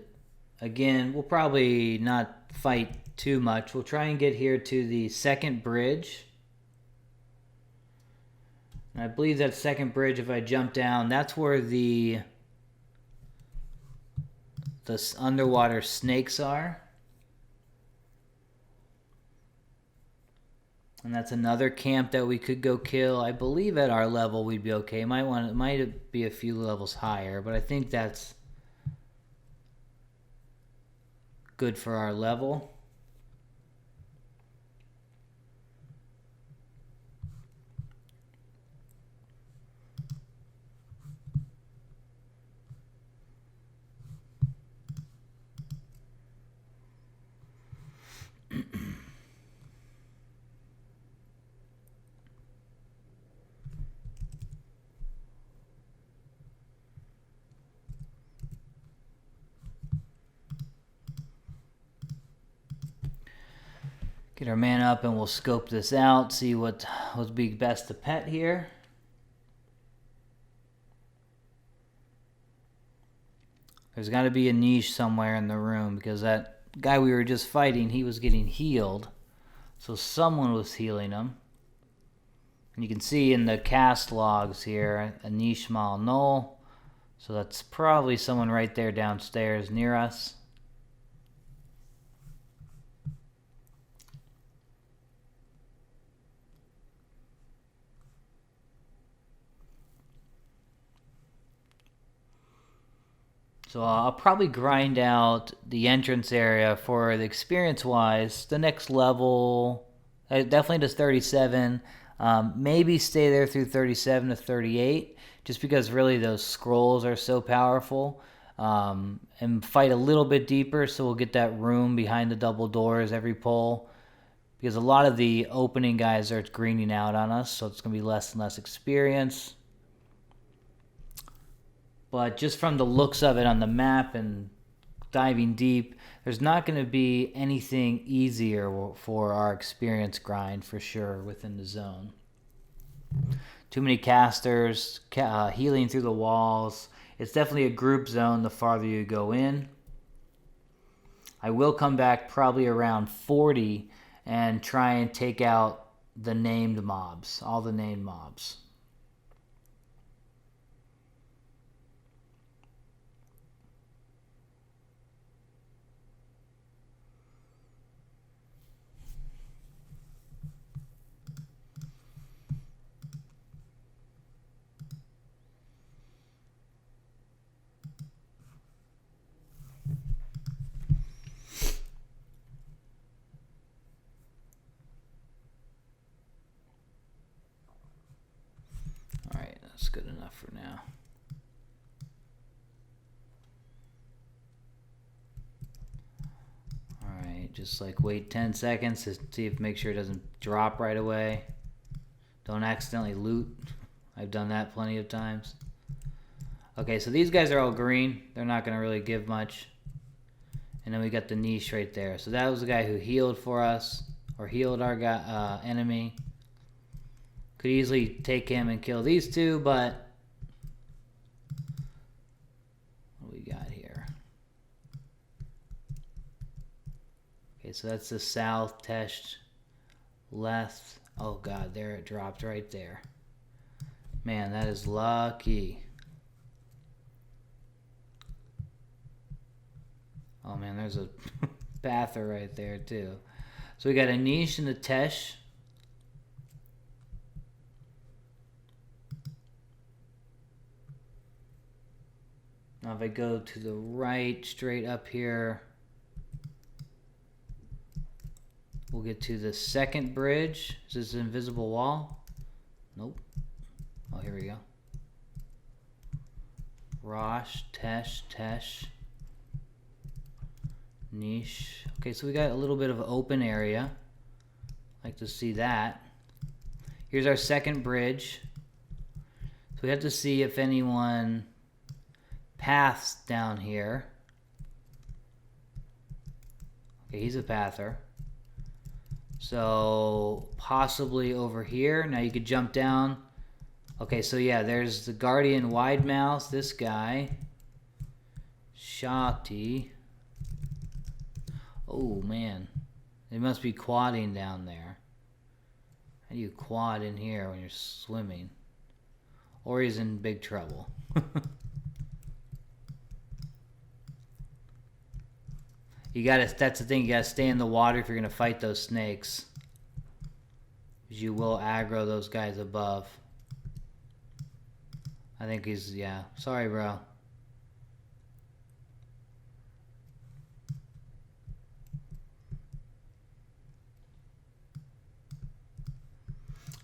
again, we'll probably not fight too much. We'll try and get here to the second bridge. And I believe that second bridge, if I jump down, that's where the underwater snakes are. And that's another camp that we could go kill. I believe at our level we'd be okay. It might be a few levels higher, but I think that's good for our level. Get our man up and we'll scope this out, see what would be best to pet here. There's got to be a niche somewhere in the room because that guy we were just fighting, he was getting healed. So someone was healing him. And you can see in the cast logs here, a niche mal null. So that's probably someone right there downstairs near us. So I'll probably grind out the entrance area for the experience-wise. The next level, definitely does 37. Maybe stay there through 37 to 38, just because really those scrolls are so powerful. And fight a little bit deeper, so we'll get that room behind the double doors every pull. Because a lot of the opening guys are greening out on us, so it's going to be less and less experience. But just from the looks of it on the map and diving deep, there's not going to be anything easier for our experience grind for sure within the zone. Too many casters, healing through the walls. It's definitely a group zone the farther you go in. I will come back probably around 40 and try and take out the named mobs, all the named mobs. Alright, that's good enough for now. Alright, just like wait 10 seconds to see if make sure it doesn't drop right away. Don't accidentally loot. I've done that plenty of times. Okay, so these guys are all green. They're not going to really give much. And then we got the niche right there. So that was the guy who healed for us, or healed our guy, enemy. Could easily take him and kill these two, but what do we got here? Okay, so that's the south, Tesh, left. Oh god, there it dropped right there. Man, that is lucky. Oh man, there's a bather right there too. So we got a niche and a Tesh. Now if I go to the right, straight up here, we'll get to the second bridge. Is this an invisible wall? Nope. Oh, here we go. Rosh, Tesh. Niche. Okay, so we got a little bit of open area. Like to see that. Here's our second bridge. So we have to see if anyone paths down here. Okay, he's a pather. So possibly over here. Now you could jump down. Okay, so yeah, there's the Guardian Wide Mouth, this guy. Shati. Oh man, they must be quadding down there. How do you quad in here when you're swimming? Or he's in big trouble. You gotta, that's the thing, you gotta stay in the water if you're gonna fight those snakes. Because you will aggro those guys above. I think he's, yeah, sorry bro.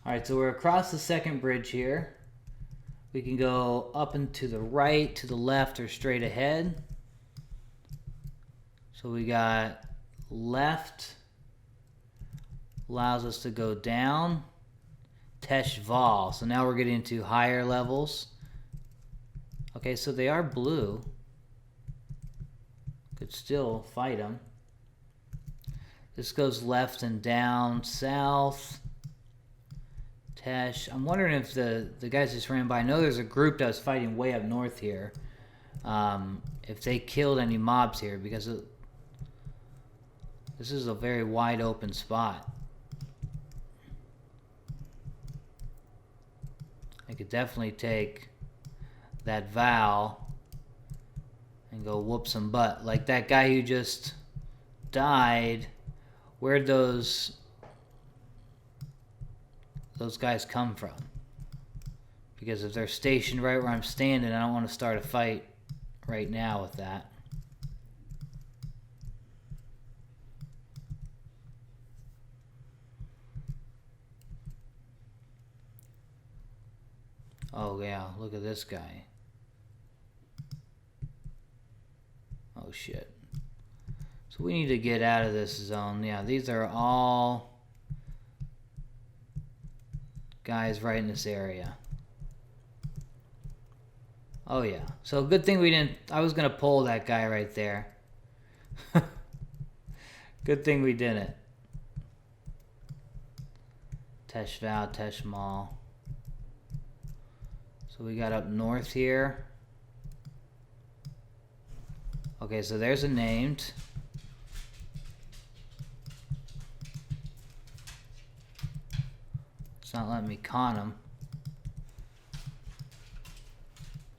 Alright, so we're across the second bridge here. We can go up and to the right, to the left, or straight ahead. So we got left, allows us to go down. Tesh Val. So now we're getting into higher levels. Okay, so they are blue. Could still fight them. This goes left and down, south. Tesh. I'm wondering if the guys just ran by. I know there's a group that was fighting way up north here. If they killed any mobs here, because this is a very wide open spot. I could definitely take that Val and go whoop some butt. Like that guy who just died, where'd those guys come from? Because if they're stationed right where I'm standing, I don't want to start a fight right now with that. Oh yeah, look at this guy. Oh shit. So we need to get out of this zone. Yeah, these are all guys right in this area. Oh yeah. So good thing we didn't, I was gonna pull that guy right there. Good thing we didn't. Tesh Val, Tesh Mall. So we got up north here. Okay, so there's a named. It's not letting me con him.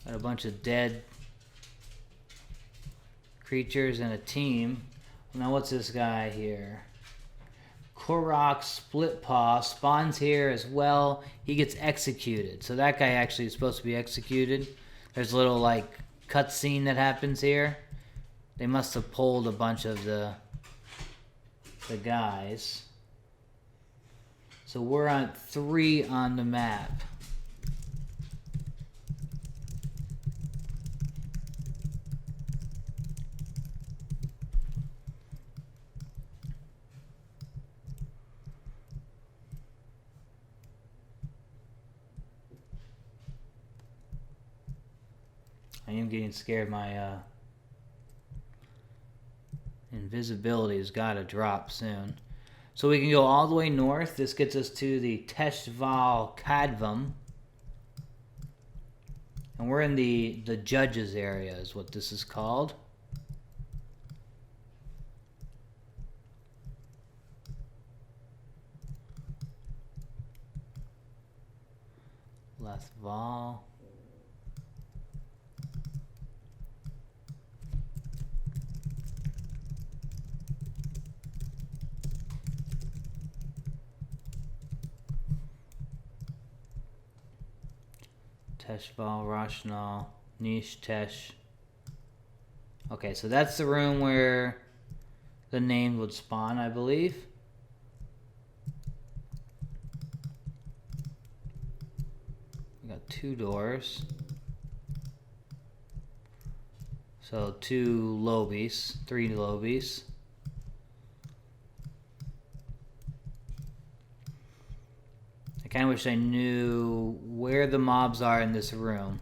Got a bunch of dead creatures and a team. Now what's this guy here? Korok Split Paw spawns here as well. He gets executed. So that guy actually is supposed to be executed. There's a little like cutscene that happens here. They must have pulled a bunch of the guys. So we're on 3 on the map. I am getting scared. My invisibility has got to drop soon. So we can go all the way north. This gets us to the Teshval Kadvam. And we're in the judges area is what this is called. Lethval. Teshval, Roshnal, Nish, Tesh. Okay, so that's the room where the name would spawn, I believe. We got 2 doors. So 2 lobbies, 3 lobbies. I kind of wish I knew where the mobs are in this room.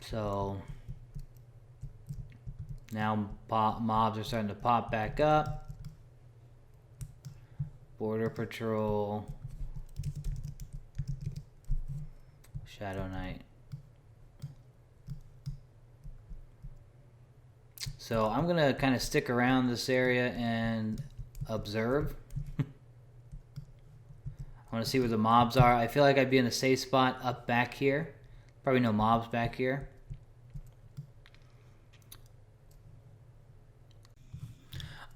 So now mobs are starting to pop back up. Border Patrol. Shadow Knight. So I'm going to kind of stick around this area and observe. I want to see where the mobs are. I feel like I'd be in a safe spot up back here. Probably no mobs back here.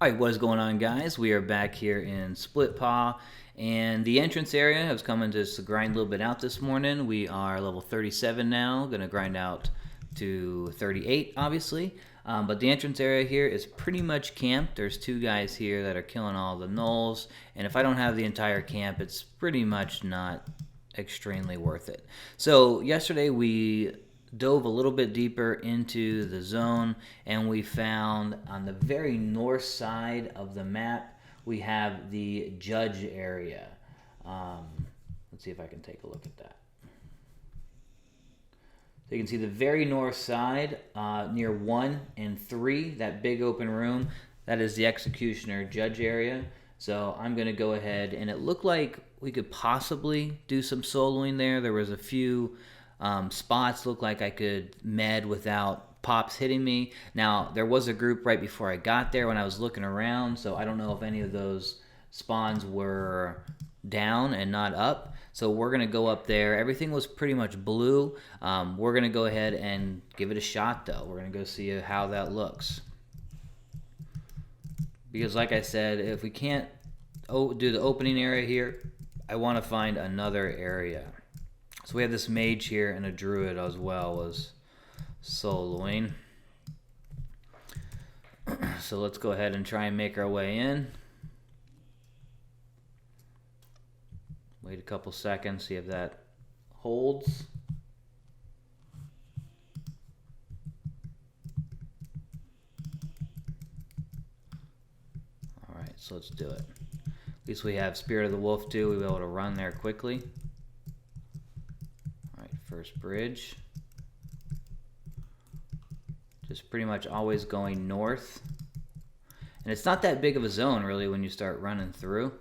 Alright, what is going on, guys? We are back here in Split Paw, and the entrance area has come in to grind a little bit out this morning. We are level 37 now, going to grind out to 38, obviously. But the entrance area here is pretty much camped. There's 2 guys here that are killing all the gnolls, and if I don't have the entire camp, it's pretty much not extremely worth it. So yesterday we dove a little bit deeper into the zone, and we found on the very north side of the map we have the judge area. Let's see if I can take a look at that. So you can see the very north side near 1 and 3, that big open room, that is the executioner judge area. So I'm going to go ahead, and it looked like we could possibly do some soloing there. There was a few spots looked like I could med without pops hitting me. Now, there was a group right before I got there when I was looking around, so I don't know if any of those spawns were down and not up. So we're going to go up there. Everything was pretty much blue. We're going to go ahead and give it a shot, though. We're going to go see how that looks. Because like I said, if we can't do the opening area here, I want to find another area. So we have this mage here and a druid as well was soloing. So let's go ahead and try and make our way in. Wait a couple seconds, see if that holds. Alright, so let's do it. At least we have Spirit of the Wolf too. We'll be able to run there quickly. Alright, first bridge. Just pretty much always going north. And it's not that big of a zone really when you start running through.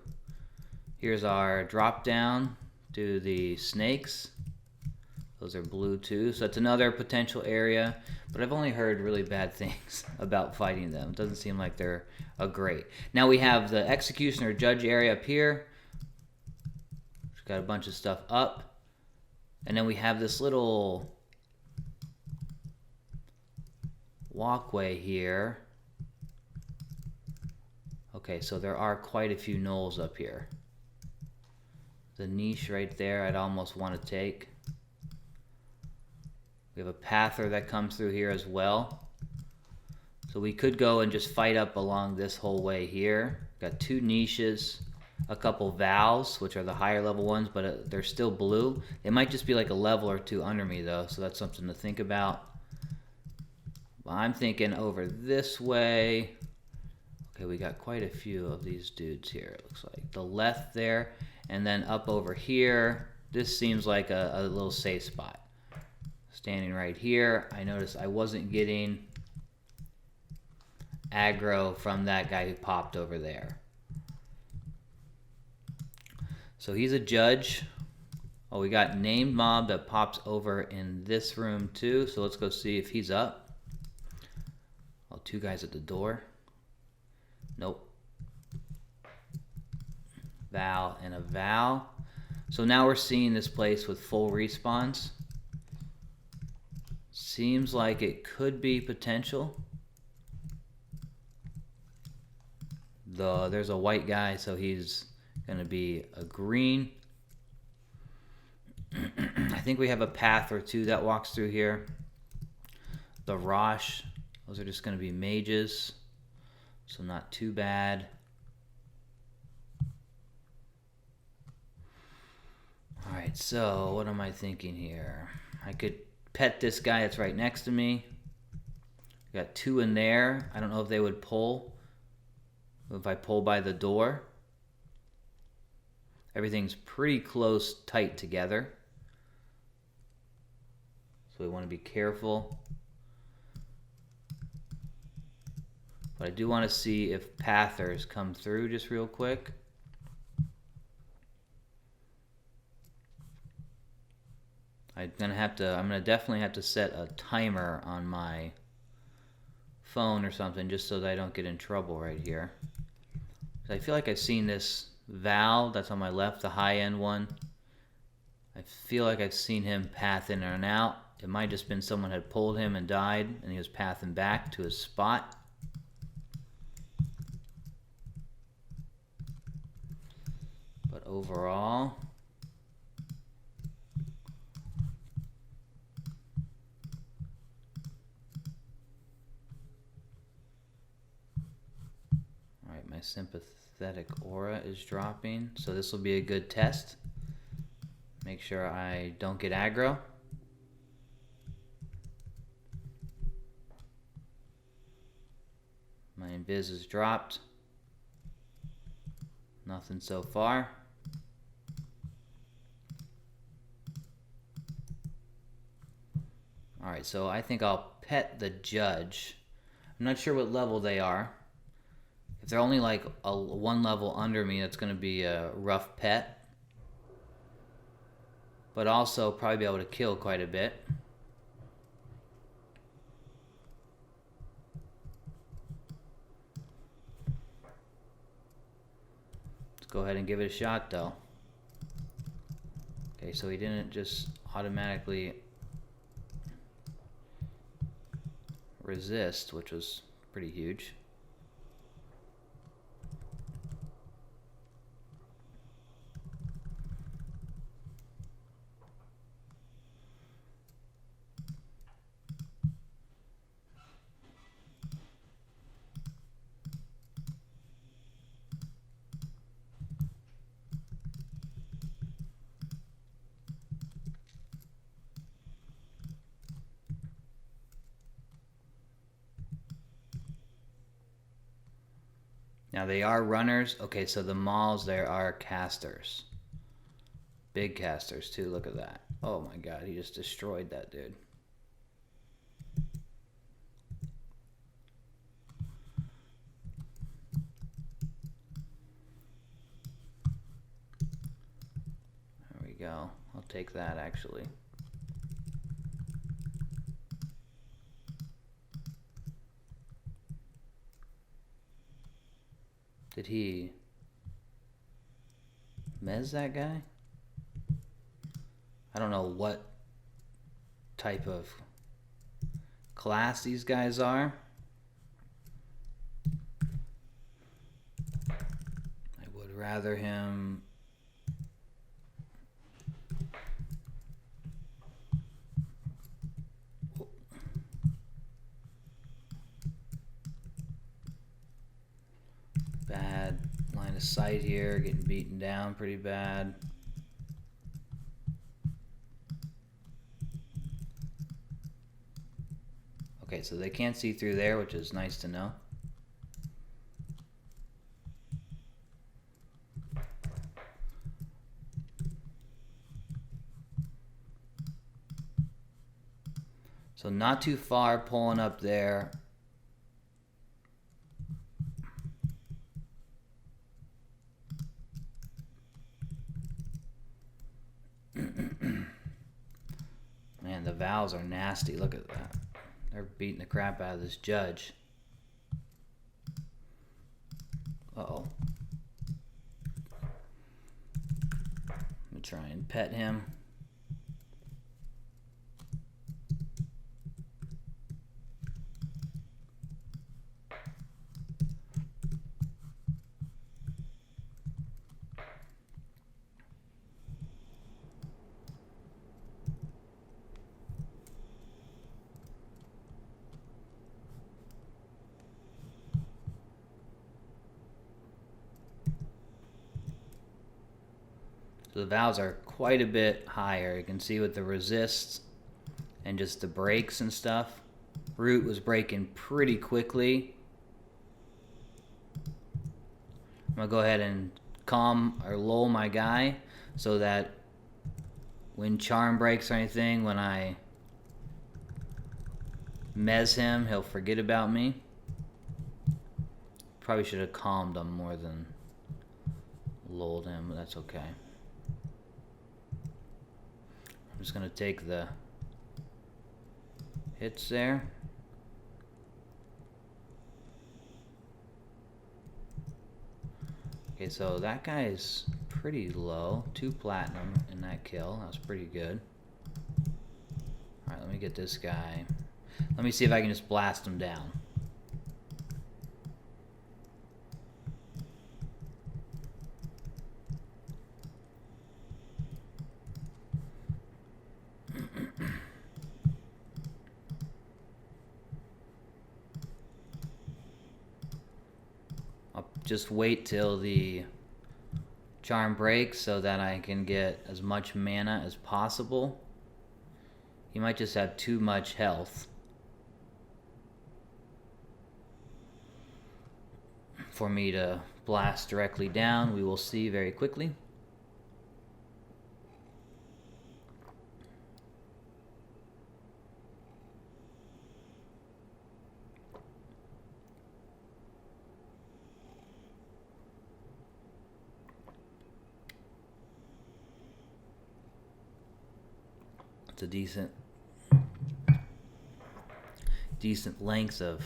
Here's our drop down to the snakes. Those are blue too, so that's another potential area, but I've only heard really bad things about fighting them. It doesn't seem like they're a great. Now we have the executioner judge area up here. We've got a bunch of stuff up. And then we have this little walkway here. Okay, so there are quite a few gnolls up here. The niche right there I'd almost want to take. We have a pather that comes through here as well. So we could go and just fight up along this whole way here. Got two niches, a couple valves, which are the higher level ones, but they're still blue. They might just be like a level or two under me though, so that's something to think about. Well, I'm thinking over this way. Okay, we got quite a few of these dudes here, it looks like. The left there, and then up over here. This seems like a little safe spot. Standing right here, I noticed I wasn't getting aggro from that guy who popped over there. So he's a judge. Oh, we got named mob that pops over in this room too, so let's go see if he's up. Oh, two guys at the door. Nope. Val and a Val. So now we're seeing this place with full respawns. Seems like it could be potential. Though there's a white guy, so he's going to be a green. I think we have a path or two that walks through here. The Rosh, those are just going to be mages. So not too bad. Alright, so what am I thinking here? I could pet this guy that's right next to me. Got two in there. I don't know if they would pull. If I pull by the door. Everything's pretty close, tight together. So we want to be careful. But I do want to see if pathers come through just real quick. I'm gonna definitely have to set a timer on my phone or something just so that I don't get in trouble right here. I feel like I've seen this Val that's on my left, the high end one. I feel like I've seen him path in and out. It might just been someone had pulled him and died and he was pathing back to his spot. But overall, alright, my sympathetic aura is dropping, so this will be a good test. Make sure I don't get aggro. My invis is dropped. Nothing so far. Alright, so I think I'll pet the judge. I'm not sure what level they are. If they're only like one level under me, that's going to be a rough pet. But also probably be able to kill quite a bit. Let's go ahead and give it a shot though. Okay, so he didn't just automatically resist, which was pretty huge. Now they are runners. Okay, so the malls there are casters. Big casters too, look at that. Oh my god, he just destroyed that dude. There we go. I'll take that actually. Did he mez that guy? I don't know what type of class these guys are. I would rather him bad line of sight here, getting beaten down pretty bad. Okay, so they can't see through there, which is nice to know. So not too far pulling up there. Man, the vowels are nasty. Look at that. They're beating the crap out of this judge. Uh-oh. I'm gonna try and pet him. So the vowels are quite a bit higher. You can see with the resists and just the breaks and stuff. Root was breaking pretty quickly. I'm gonna go ahead and calm or lull my guy so that when charm breaks or anything, when I mez him, he'll forget about me. Probably should have calmed him more than lulled him, but that's okay. I'm just gonna take the hits there. Okay, so that guy is pretty low. 2 platinum in that kill. That was pretty good. Alright, let me get this guy. Let me see if I can just blast him down. I'll just wait till the charm breaks so that I can get as much mana as possible. He might just have too much health for me to blast directly down. We will see very quickly. It's a decent length of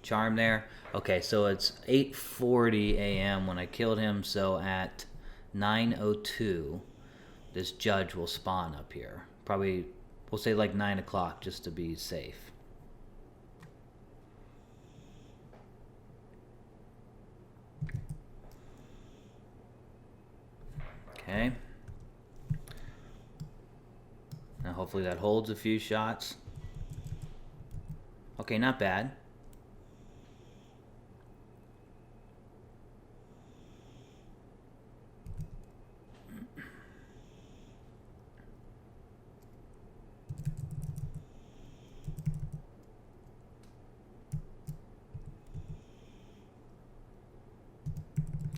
charm there. Okay, so it's 8:40 a.m. when I killed him, so at 9:02 this judge will spawn up here. Probably, we'll say like 9 o'clock just to be safe. Okay. Now hopefully that holds a few shots. Okay, not bad.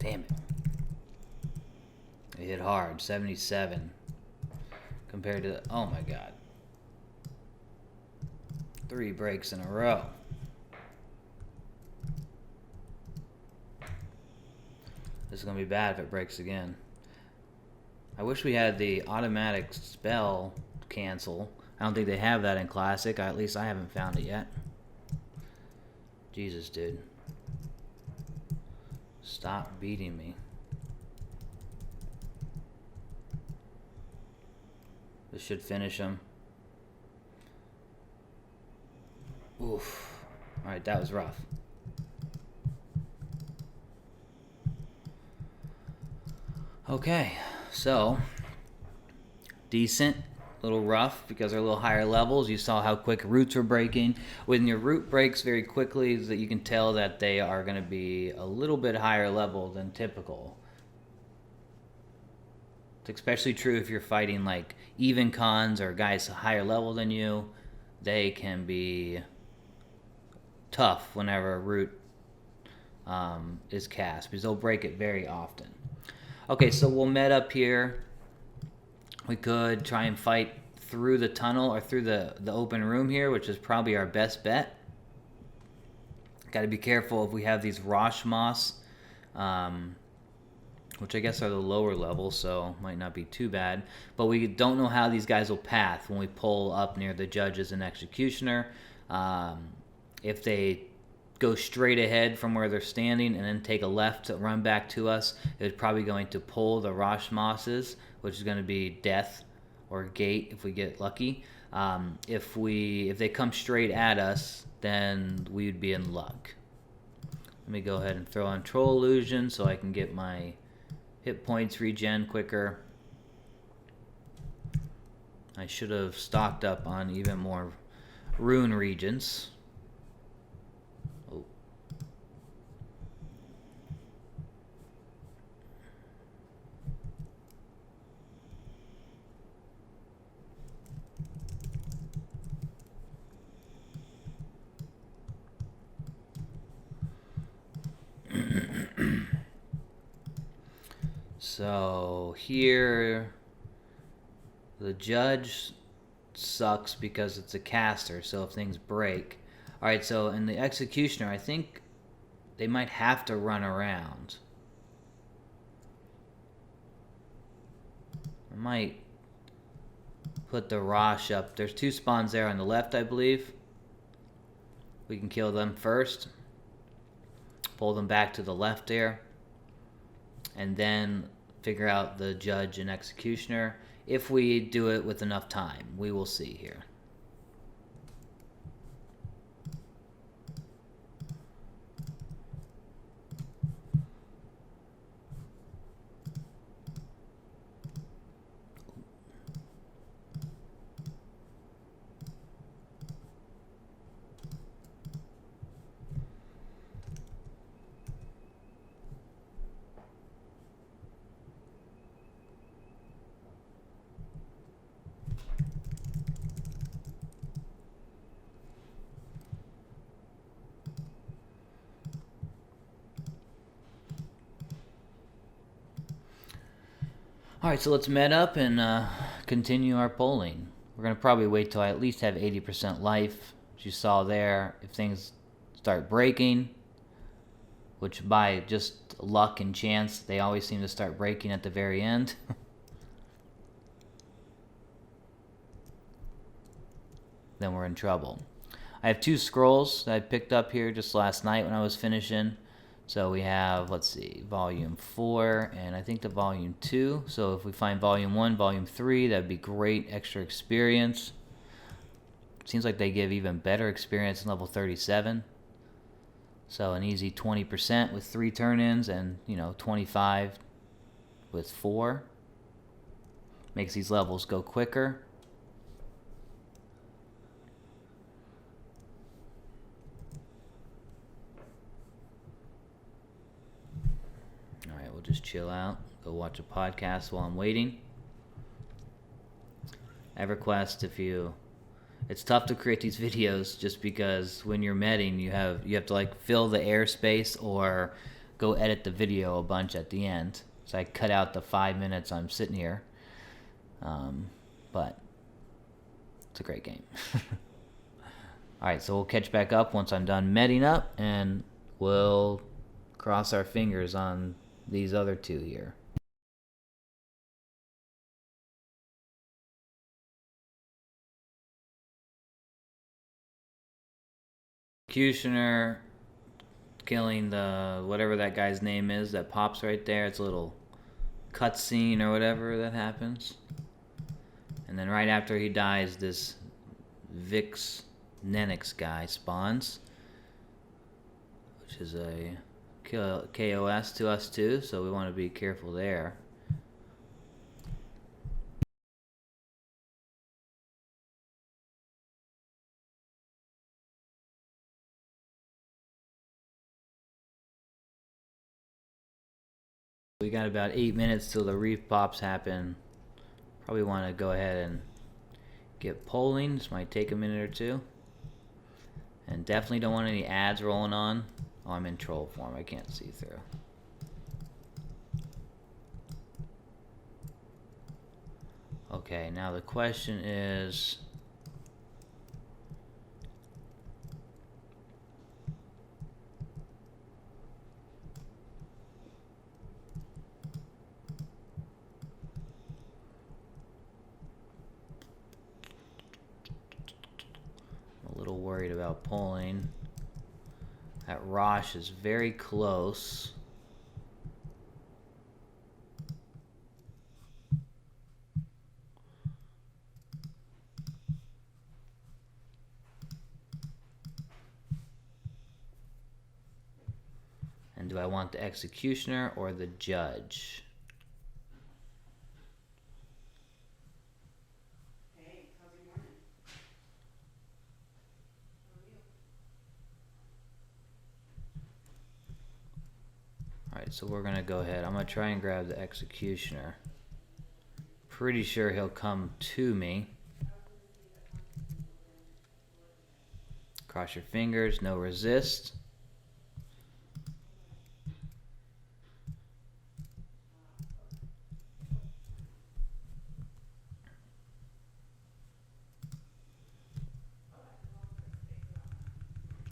Damn it. It hit hard. 77. Compared to... Oh my god. 3 breaks in a row. This is going to be bad if it breaks again. I wish we had the automatic spell cancel. I don't think they have that in Classic. At least I haven't found it yet. Jesus, dude. Stop beating me. This should finish him. Oof. Alright, that was rough. Okay, so decent, a little rough because they're a little higher levels. You saw how quick roots were breaking. When your root breaks very quickly, that you can tell that they are going to be a little bit higher level than typical. It's especially true if you're fighting like even cons or guys higher level than you. They can be tough whenever a root is cast because they'll break it very often. Okay, so we'll met up here. We could try and fight through the tunnel or through the open room here, which is probably our best bet. Got to be careful if we have these Rosh Moss, which I guess are the lower levels, so might not be too bad. But we don't know how these guys will path when we pull up near the judges and executioner. If they go straight ahead from where they're standing and then take a left to run back to us, it's probably going to pull the Rosh Mosses, which is going to be death or gate if we get lucky. If they come straight at us, then we would be in luck. Let me go ahead and throw on Troll Illusion so I can get my hit points regen quicker. I should have stocked up on even more rune regions. So here, the judge sucks because it's a caster, so if things break. Alright, so in the executioner, I think they might have to run around. I might put the Rosh up. There's 2 spawns there on the left, I believe. We can kill them first. Pull them back to the left there. And then figure out the judge and executioner. If we do it with enough time, we will see here. Alright, so let's met up and continue our polling. We're going to probably wait till I at least have 80% life. As you saw there, if things start breaking, which by just luck and chance, they always seem to start breaking at the very end. Then we're in trouble. I have 2 scrolls that I picked up here just last night when I was finishing. So we have, let's see, volume 4 and I think the volume 2. So if we find volume 1, volume 3, that'd be great extra experience. Seems like they give even better experience in level 37. So an easy 20% with 3 turn-ins and, 25 with 4. Makes these levels go quicker. Just chill out, go watch a podcast while I'm waiting. EverQuest, it's tough to create these videos just because when you're medding, you have to like fill the airspace or go edit the video a bunch at the end. So I cut out the 5 minutes I'm sitting here. But it's a great game. Alright, so we'll catch back up once I'm done medding up, and we'll cross our fingers on these other two here. Executioner killing the whatever that guy's name is that pops right there. It's a little cutscene or whatever that happens. And then right after he dies, this Vix Nenix guy spawns, which is a KOS to us too, so we want to be careful there. We got about 8 minutes till the reef pops happen. Probably want to go ahead and get polling. This might take a minute or two. And definitely don't want any ads rolling on. Oh, I'm in troll form. I can't see through. Okay, now the question is... a little worried about pulling. That Rosh is very close. And do I want the executioner or the judge? Alright, so we're gonna go ahead. I'm gonna try and grab the executioner. Pretty sure he'll come to me. Cross your fingers, no resist.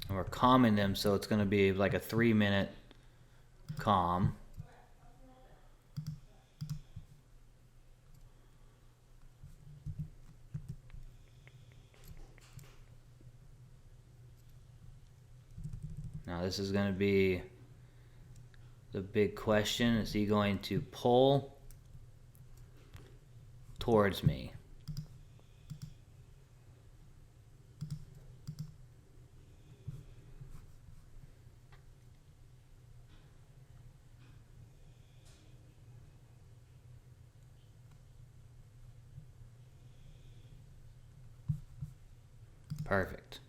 And we're calming them, so it's gonna be like a 3-minute calm. Now this is going to be the big question. Is he going to pull towards me? Perfect.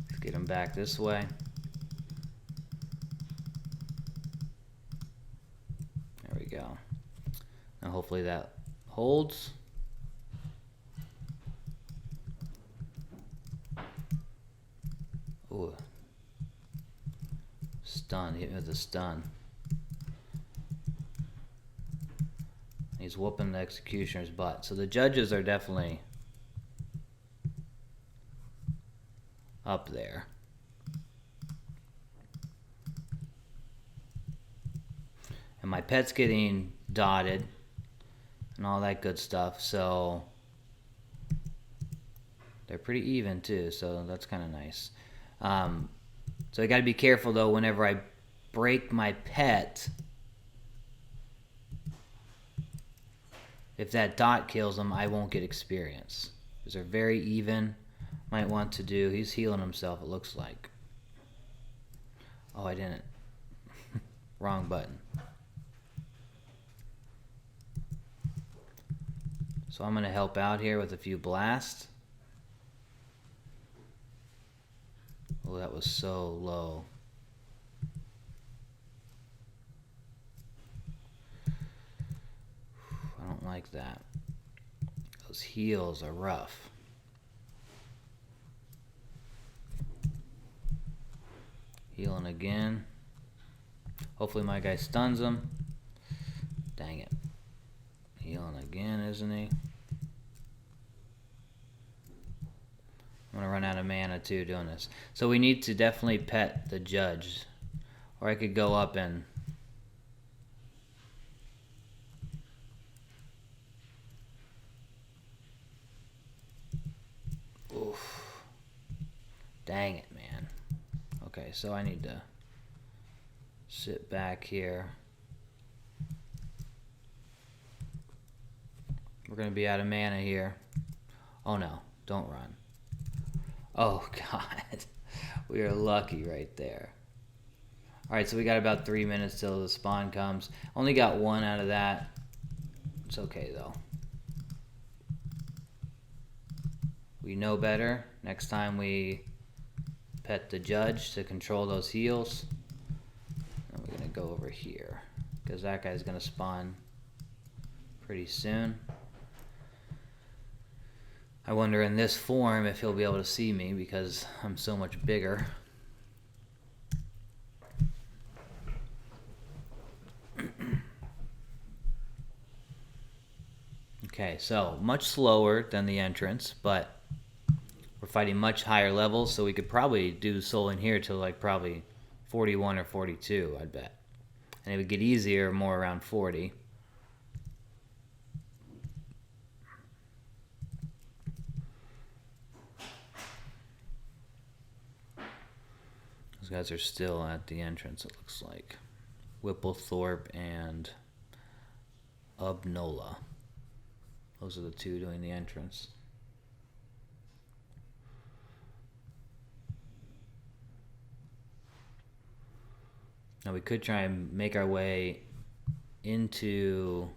Let's get him back this way. There we go. Now hopefully that holds. Ooh. Stun. Hit me with a stun. He's whooping the executioner's butt. So the judges are definitely up there. And my pet's getting dotted and all that good stuff, so they're pretty even too, so that's kind of nice. So I got to be careful though whenever I break my pet. If that dot kills him, I won't get experience. Because they're very even. Might want to do... He's healing himself, it looks like. Oh, I didn't. Wrong button. So I'm going to help out here with a few blasts. Oh, that was so low. I don't like that. Those heels are rough. Healing again. Hopefully my guy stuns him. Dang it. Healing again, isn't he? I'm gonna run out of mana too doing this. So we need to definitely pet the judge. Or I could go up and... Oof. Dang it, man. Okay, so I need to sit back here. We're going to be out of mana here. Oh no, don't run. Oh god. We are lucky right there. Alright, so we got about 3 minutes till the spawn comes. Only got one out of that. It's okay though. We know better. Next time we pet the judge to control those heals. And we're going to go over here, because that guy's going to spawn pretty soon. I wonder in this form if he'll be able to see me because I'm so much bigger. Okay, so much slower than the entrance, but we're fighting much higher levels, so we could probably do soul in here till like probably 41 or 42, I'd bet. And it would get easier more around 40. Those guys are still at the entrance, it looks like. Whipplethorpe and Ubnola. Those are the two doing the entrance. Now we could try and make our way into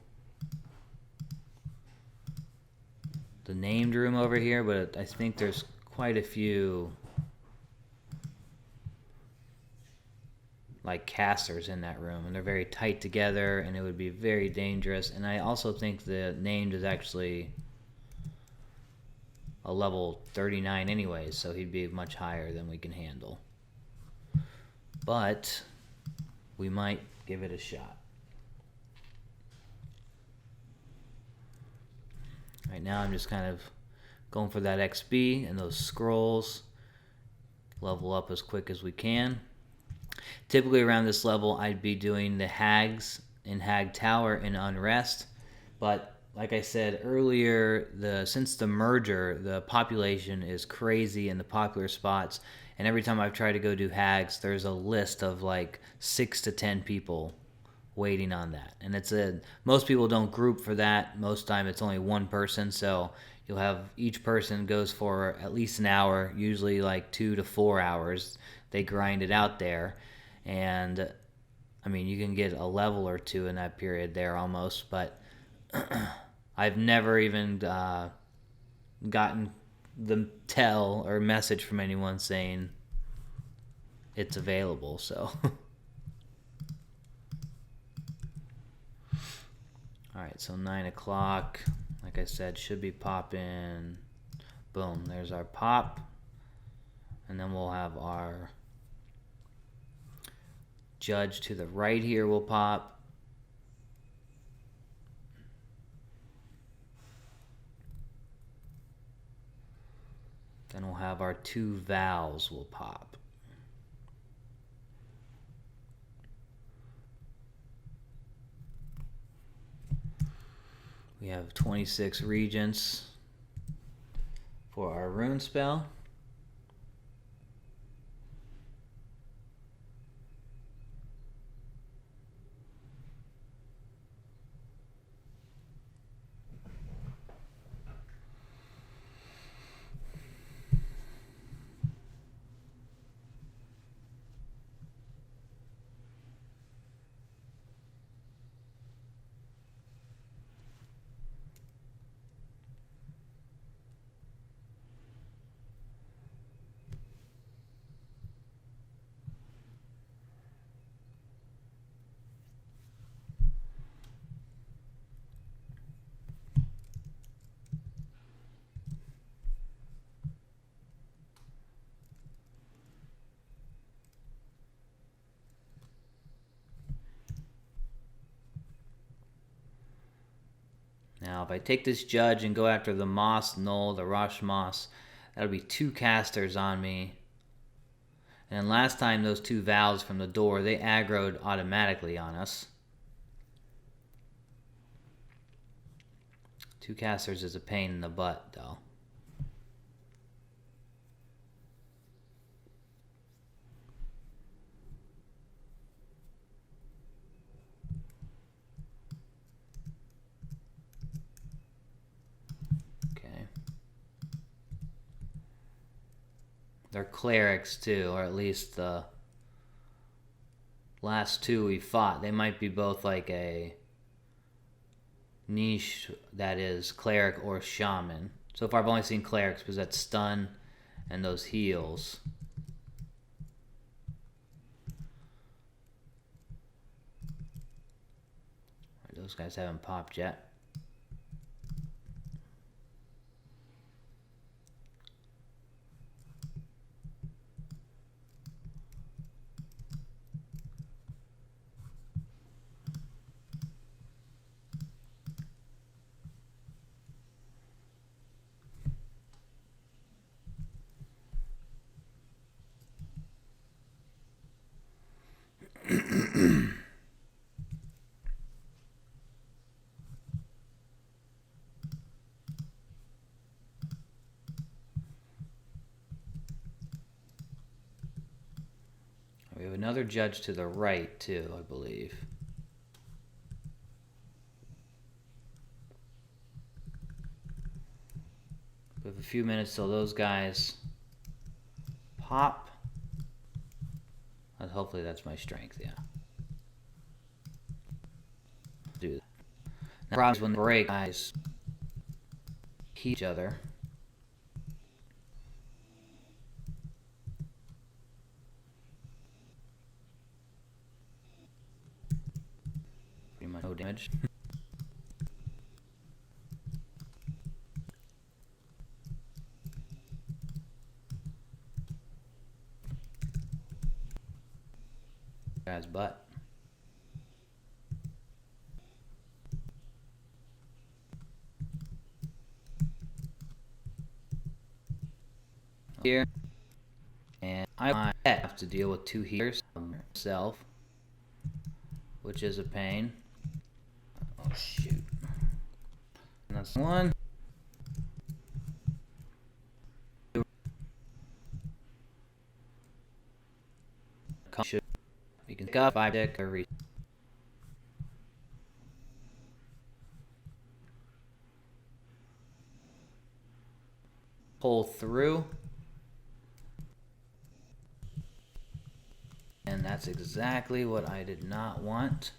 the named room over here, but I think there's quite a few like casters in that room, and they're very tight together, and it would be very dangerous. And I also think the named is actually a level 39 anyways, so he'd be much higher than we can handle. But we might give it a shot. Right now I'm just kind of going for that XP and those scrolls. Level up as quick as we can. Typically around this level I'd be doing the hags in Hag Tower and Unrest, but like I said earlier, since the merger, the population is crazy in the popular spots, and every time I've tried to go do hags, there's a list of like 6 to 10 people waiting on that. And most people don't group for that. Most time it's only one person, so you'll have each person goes for at least an hour, usually like 2 to 4 hours. They grind it out there, and I mean you can get a level or two in that period there almost, but I've never even gotten the tell or message from anyone saying it's available, so. Alright, so 9 o'clock, like I said, should be popping. Boom, there's our pop. And then we'll have our judge to the right here will pop. Then we'll have our 2 Vals will pop. We have 26 Regents for our rune spell. Now if I take this judge and go after the Moss Knoll, the Rush Moss, that'll be 2 casters on me. And last time those 2 Vals from the door, they aggroed automatically on us. 2 casters is a pain in the butt though. They're clerics too, or at least the last 2 we fought. They might be both like a niche that is cleric or shaman. So far I've only seen clerics because that's stun and those heals. Those guys haven't popped yet. We have another judge to the right too, I believe. We have a few minutes till those guys pop. Hopefully that's my strength, yeah. Do that. Now, problems when they break, guys hit each other. Pretty much no damage. Guy's butt. Here, and I have to deal with 2 healers myself, which is a pain. Oh shoot! And that's 1. You can pick up 5 deck or pull through. And that's exactly what I did not want.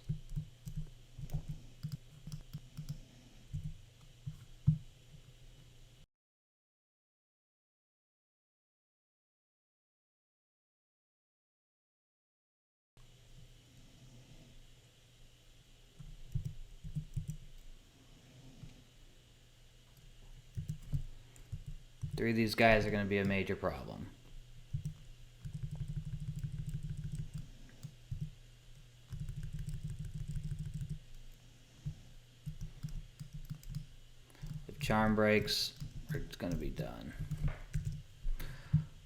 Three of these guys are going to be a major problem. If charm breaks, it's going to be done.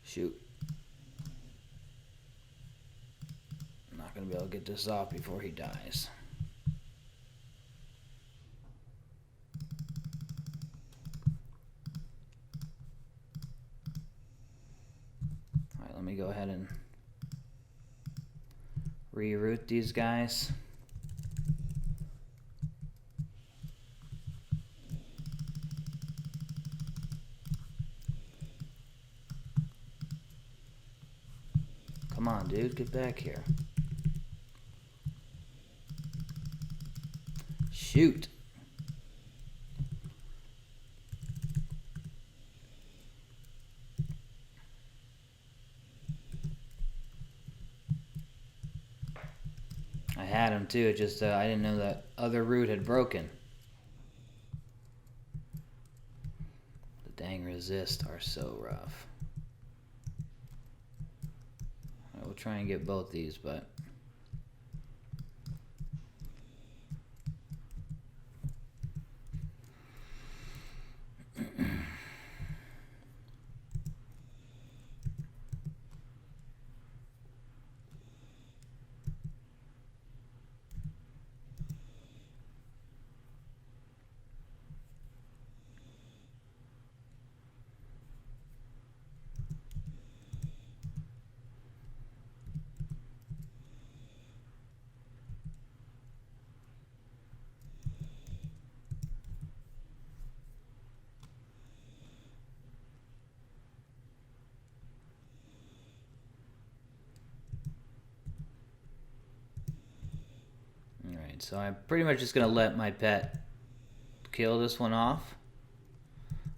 Shoot. I'm not going to be able to get this off before he dies. Let me go ahead and reroute these guys. Come on, dude, get back here. Shoot. I had him too, it just I didn't know that other route had broken. The dang resist are so rough. I will try and get both these, but Alright, so I'm pretty much just going to let my pet kill this one off.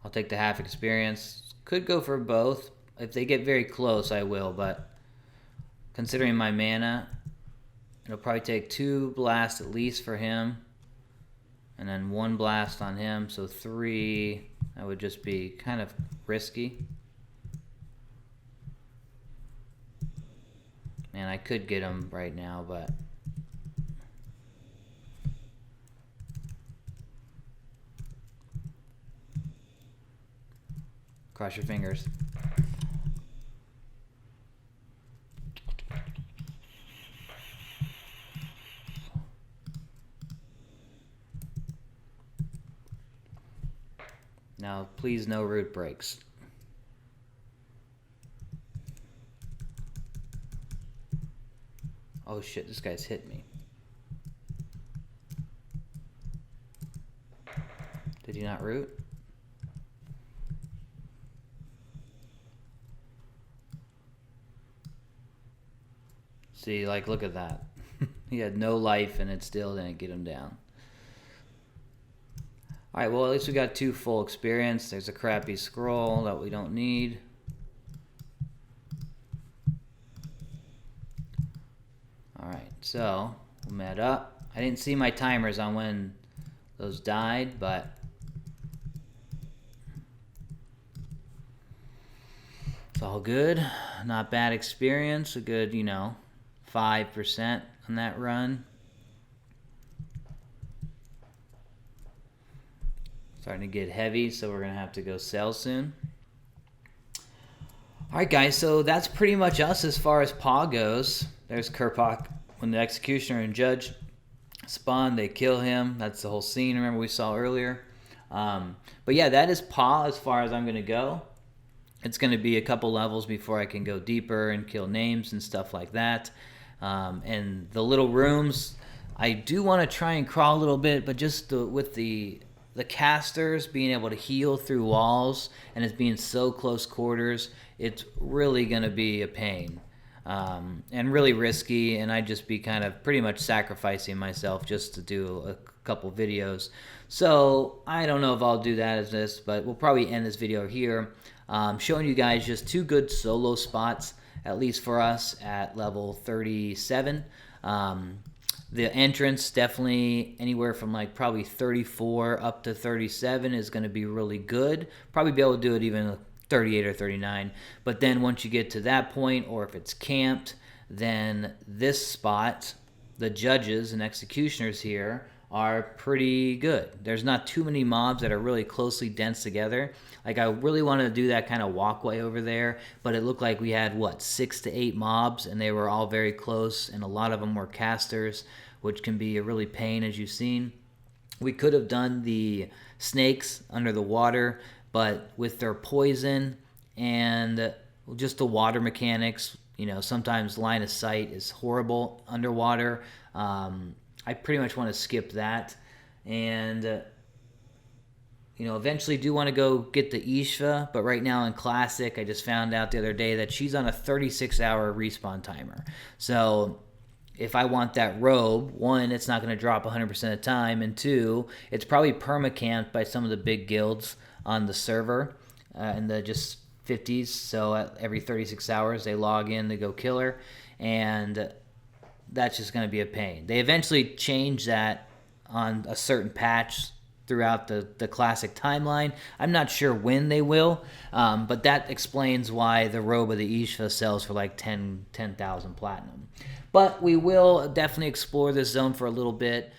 I'll take the half experience. Could go for both. If they get very close, I will, but considering my mana, it'll probably take 2 blasts at least for him, and then 1 blast on him, so 3. That would just be kind of risky. Man, I could get him right now, but cross your fingers. Now, please no root breaks. Oh shit, this guy's hit me. Did he not root? See, like, look at that. He had no life and it still didn't get him down. Alright, well, at least we got 2 full experience. There's a crappy scroll that we don't need. Alright, so we'll met up. I didn't see my timers on when those died, but it's all good. Not bad experience. A good, 5% on that run. Starting to get heavy, so we're going to have to go sell soon. Alright guys, so that's pretty much us as far as Paw goes. There's Kerpok. When the Executioner and Judge spawn, they kill him. That's the whole scene, remember we saw earlier. But yeah, that is Paw as far as I'm going to go. It's going to be a couple levels before I can go deeper and kill names and stuff like that. And the little rooms, I do want to try and crawl a little bit, but just with the casters being able to heal through walls and it's being so close quarters, it's really going to be a pain. And really risky, and I'd just be kind of pretty much sacrificing myself just to do a couple videos. So I don't know if I'll do that as this, but we'll probably end this video here, showing you guys just 2 good solo spots, at least for us, at level 37. The entrance, definitely anywhere from like probably 34 up to 37 is going to be really good. Probably be able to do it even 38 or 39. But then once you get to that point, or if it's camped, then this spot, the judges and executioners here are pretty good. There's not too many mobs that are really closely dense together. Like, I really wanted to do that kind of walkway over there, but it looked like we had, 6 to 8 mobs, and they were all very close, and a lot of them were casters, which can be a really pain, as you've seen. We could have done the snakes under the water, but with their poison and just the water mechanics, sometimes line of sight is horrible underwater. I pretty much want to skip that. And, eventually do want to go get the Ishva, but right now in Classic, I just found out the other day that she's on a 36-hour respawn timer. So if I want that robe, 1, it's not going to drop 100% of the time, and 2, it's probably permacamped by some of the big guilds on the server in the just 50s, so at every 36 hours they log in to go kill her, and that's just going to be a pain. They eventually change that on a certain patch throughout the classic timeline. I'm not sure when they will, but that explains why the robe of the Ishva sells for like 10,000 platinum. But we will definitely explore this zone for a little bit.